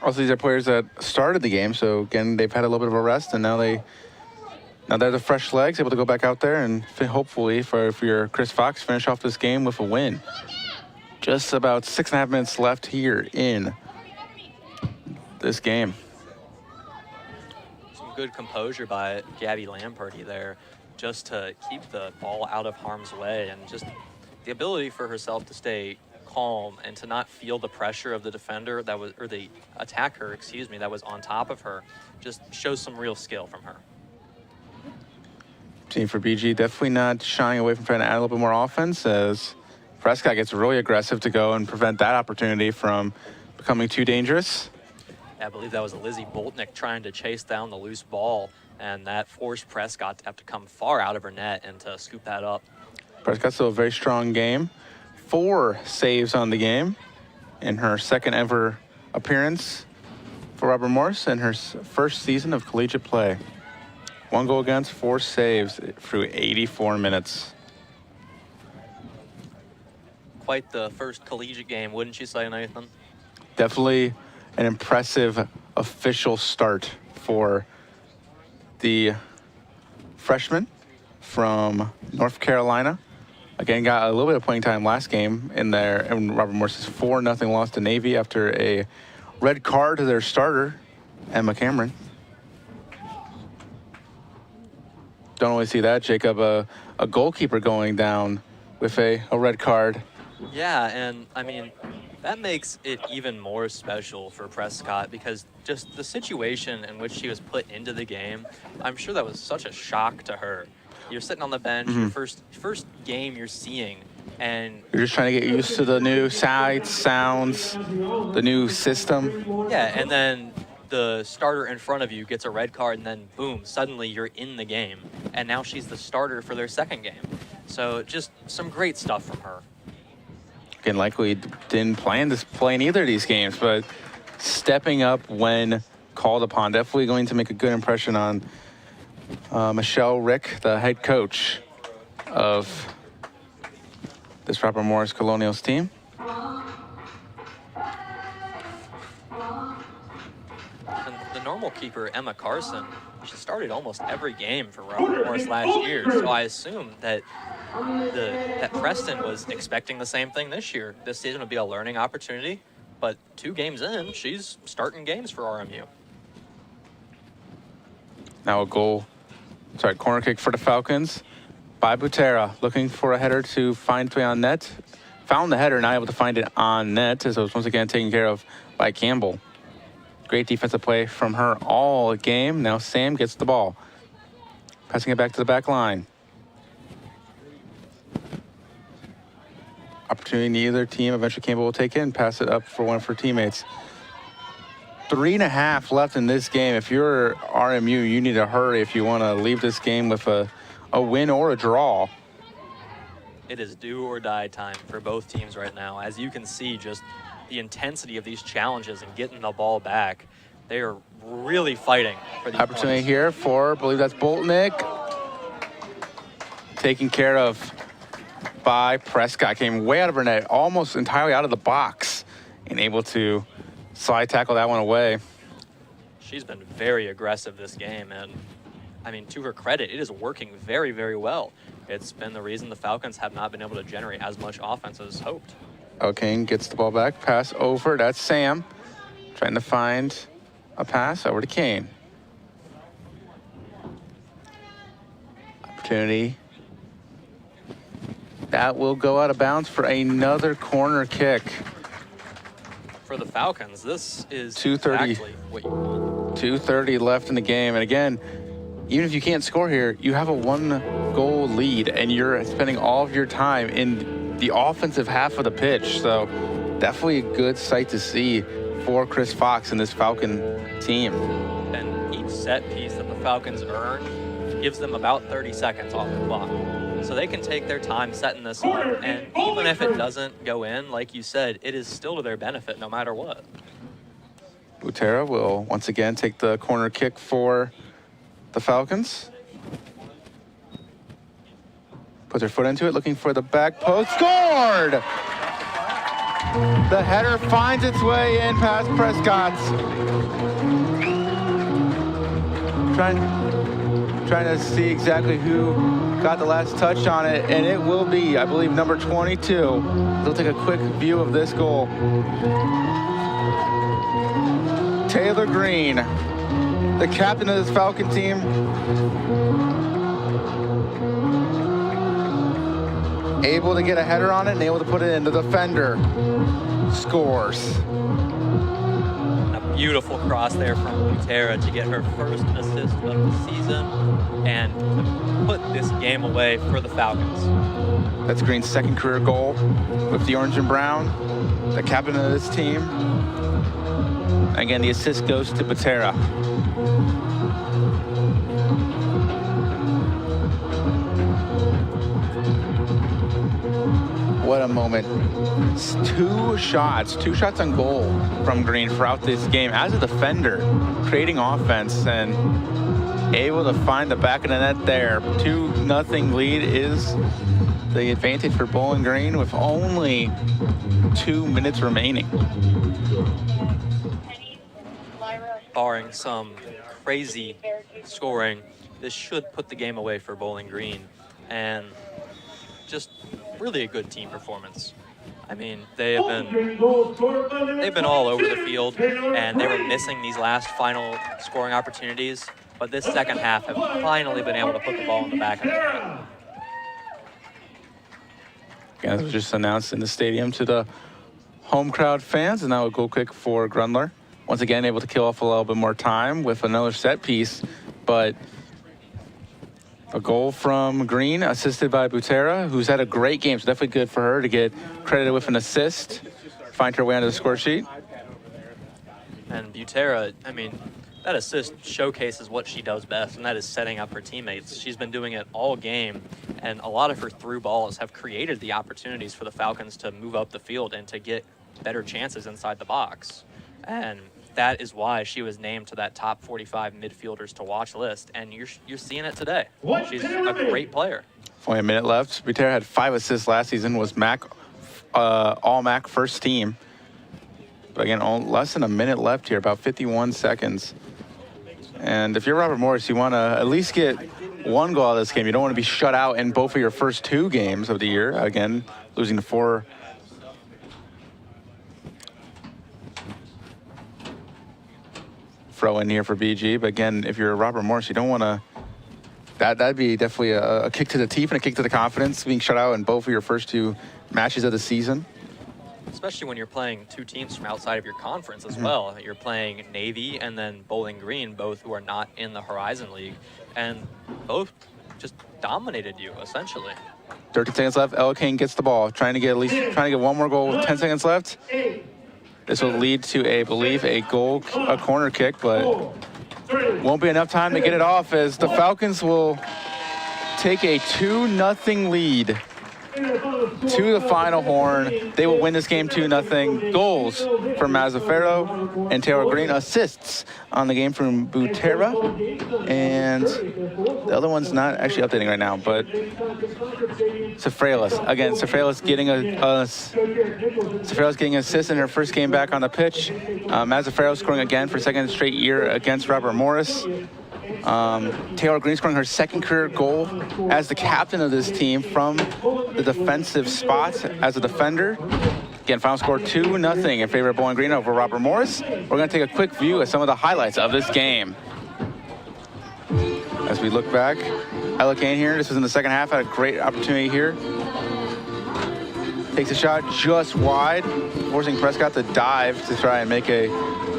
Also, these are players that started the game, so again, they've had a little bit of a rest, and now they're the fresh legs, able to go back out there and hopefully for your Chris Fox finish off this game with a win. Just about 6.5 minutes left here in this game. Some good composure by Gabby Lamperty there, just to keep the ball out of harm's way, and just the ability for herself to stay calm and to not feel the pressure of the defender that was, or the attacker, excuse me, that was on top of her. Just shows some real skill from her. Team for BG definitely not shying away from trying to add a little bit more offense, as Prescott gets really aggressive to go and prevent that opportunity from becoming too dangerous. I believe that was Lizzie Boltnick trying to chase down the loose ball, and that forced Prescott to have to come far out of her net and to scoop that up. Prescott's still a very strong game. 4 saves on the game in her second ever appearance for Robert Morris in her first season of collegiate play. 1 goal against, 4 saves through 84 minutes. Quite the first collegiate game, wouldn't you say, Nathan? Definitely an impressive official start for the freshman from North Carolina. Again, got a little bit of playing time last game in Robert Morris's 4-0 loss to Navy after a red card to their starter, Emma Cameron. Don't always see that, Jacob, a goalkeeper going down with a red card. Yeah, and I mean, that makes it even more special for Prescott, because just the situation in which she was put into the game, I'm sure that was such a shock to her. You're sitting on the bench, your first game you're seeing, and you're just trying to get used to the new sights, sounds, the new system. Yeah, and then the starter in front of you gets a red card, and then boom, suddenly you're in the game, and now she's the starter for their second game. So just some great stuff from her. Again, likely didn't plan to play in either of these games, but stepping up when called upon. Definitely going to make a good impression on Michelle Rick, the head coach of this Robert Morris Colonials team. And the normal goalkeeper Emma Carson, she started almost every game for Robert Morris last year. So I assume that that Preston was expecting the same thing this year. This season would be a learning opportunity, but 2 games in, she's starting games for RMU. Now a corner kick for the Falcons by Butera, looking for a header to find its way on net. Found the header, not able to find it on net, so it's once again taken care of by Campbell. Great defensive play from her all game. Now Sam gets the ball. Passing it back to the back line. Opportunity neither team. Eventually Campbell will take it and pass it up for one of her teammates. 3.5 left in this game. If you're RMU, you need to hurry if you want to leave this game with a win or a draw. It is do or die time for both teams right now. As you can see, just the intensity of these challenges and getting the ball back. They are really fighting for the opportunity here for, I believe that's Boltnick. Taken care of by Prescott. Came way out of her net, almost entirely out of the box, and able to slide tackle that one away. She's been very aggressive this game, and I mean, to her credit, it is working very, very well. It's been the reason the Falcons have not been able to generate as much offense as hoped. O'Kane gets the ball back, pass over. That's Sam trying to find a pass over to Kane. Opportunity. That will go out of bounds for another corner kick. For the Falcons, this is 2:30. exactly what you want. 2:30 left in the game. And again, even if you can't score here, you have a 1-goal lead and you're spending all of your time in the offensive half of the pitch. So definitely a good sight to see for Chris Fox and this Falcon team. And each set piece that the Falcons earn gives them about 30 seconds off the clock. So they can take their time setting this up. And even if it doesn't go in, like you said, it is still to their benefit no matter what. Butera will once again take the corner kick for the Falcons. Puts her foot into it, looking for the back post. Scored! The header finds its way in past Prescott. Trying to see exactly who got the last touch on it, and it will be, I believe, number 22. We'll take a quick view of this goal. Taylor Green, the captain of this Falcon team, able to get a header on it and able to put it in. The defender scores. A beautiful cross there from Butera to get her first assist of the season and to put this game away for the Falcons. That's Green's second career goal with the orange and brown, the captain of this team. Again, the assist goes to Butera. What a moment. It's two shots on goal from Green throughout this game as a defender, creating offense and able to find the back of the net there. 2-0 lead is the advantage for Bowling Green with only 2 minutes remaining. Barring some crazy scoring, this should put the game away for Bowling Green. And just really a good team performance. I mean, they've been all over the field, and they were missing these last final scoring opportunities, but this second half have finally been able to put the ball in the back of the net. Again, it was just announced in the stadium to the home crowd fans, and now a goal kick for Grundler. Once again, able to kill off a little bit more time with another set piece, but a goal from Green, assisted by Butera, who's had a great game. So definitely good for her to get credited with an assist, find her way onto the score sheet. And Butera, I mean, that assist showcases what she does best, and that is setting up her teammates. She's been doing it all game, and a lot of her through balls have created the opportunities for the Falcons to move up the field and to get better chances inside the box. And that is why she was named to that top 45 midfielders to watch list, and you're seeing it today. She's a great player. Only a minute left. Butera had 5 assists last season, was all MAC first team. But again, less than a minute left here, about 51 seconds. And if you're Robert Morris, you want to at least get one goal out of this game. You don't want to be shut out in both of your first 2 games of the year. Again, losing to 4. Throw in here for BG. But again, if you're Robert Morris, you don't want to. That'd be definitely a kick to the teeth and a kick to the confidence, being shut out in both of your first 2 matches of the season. Especially when you're playing 2 teams from outside of your conference as well. You're playing Navy and then Bowling Green, both who are not in the Horizon League, and both just dominated you, essentially. 13 seconds left. Ella Kane gets the ball, trying to get one more goal with 10 seconds left. This will lead to, I believe, a corner kick, but won't be enough time to get it off, as the Falcons will take a 2-0 lead to the final horn. They will win this game 2-0. Goals from Mazzaferro and Taylor Green. Assists on the game from Butera. And the other one's not actually updating right now, but Safralis. Again, Safralis getting an assist in her first game back on the pitch. Mazzaferro scoring again for 2nd straight year against Robert Morris. Taylor Green scoring her 2nd career goal as the captain of this team from the defensive spot as a defender. Again, final score 2-0 in favor of Bowling Green over Robert Morris. We're going to take a quick view of some of the highlights of this game. As we look back, Ella Kane here, this was in the second half, had a great opportunity here. Takes a shot just wide, forcing Prescott to dive to try and make a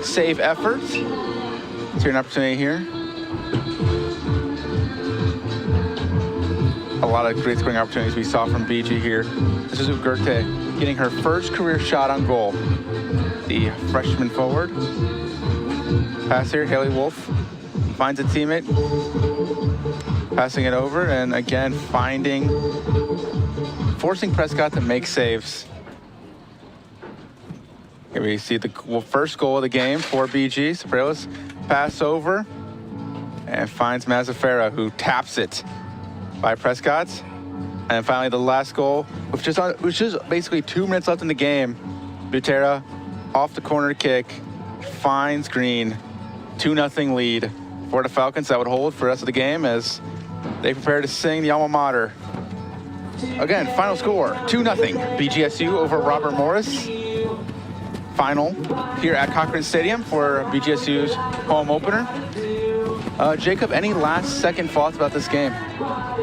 save effort. Let's hear an opportunity here. A lot of great scoring opportunities we saw from BG here. This is Ugarte getting her first career shot on goal. The freshman forward. Pass here, Haley Wolf finds a teammate. Passing it over, and again, forcing Prescott to make saves. Here we see the first goal of the game for BG. Sopralis pass over and finds Mazzaferro, who taps it by Prescott. And finally, the last goal, which just basically 2 minutes left in the game. Butera off the corner kick, finds Green. 2-0 lead for the Falcons. That would hold for the rest of the game as they prepare to sing the alma mater. Again, final score, 2-0 BGSU over Robert Morris. Final here at Cochrane Stadium for BGSU's home opener. Jacob, any last-second thoughts about this game?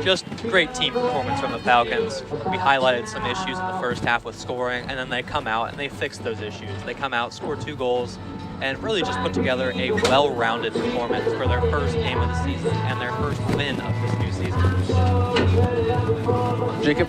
Just great team performance from the Falcons. We highlighted some issues in the first half with scoring, and then they come out and they fix those issues. They come out, score 2 goals, and really just put together a well-rounded performance for their first game of the season and their first win of this new season. Jacob,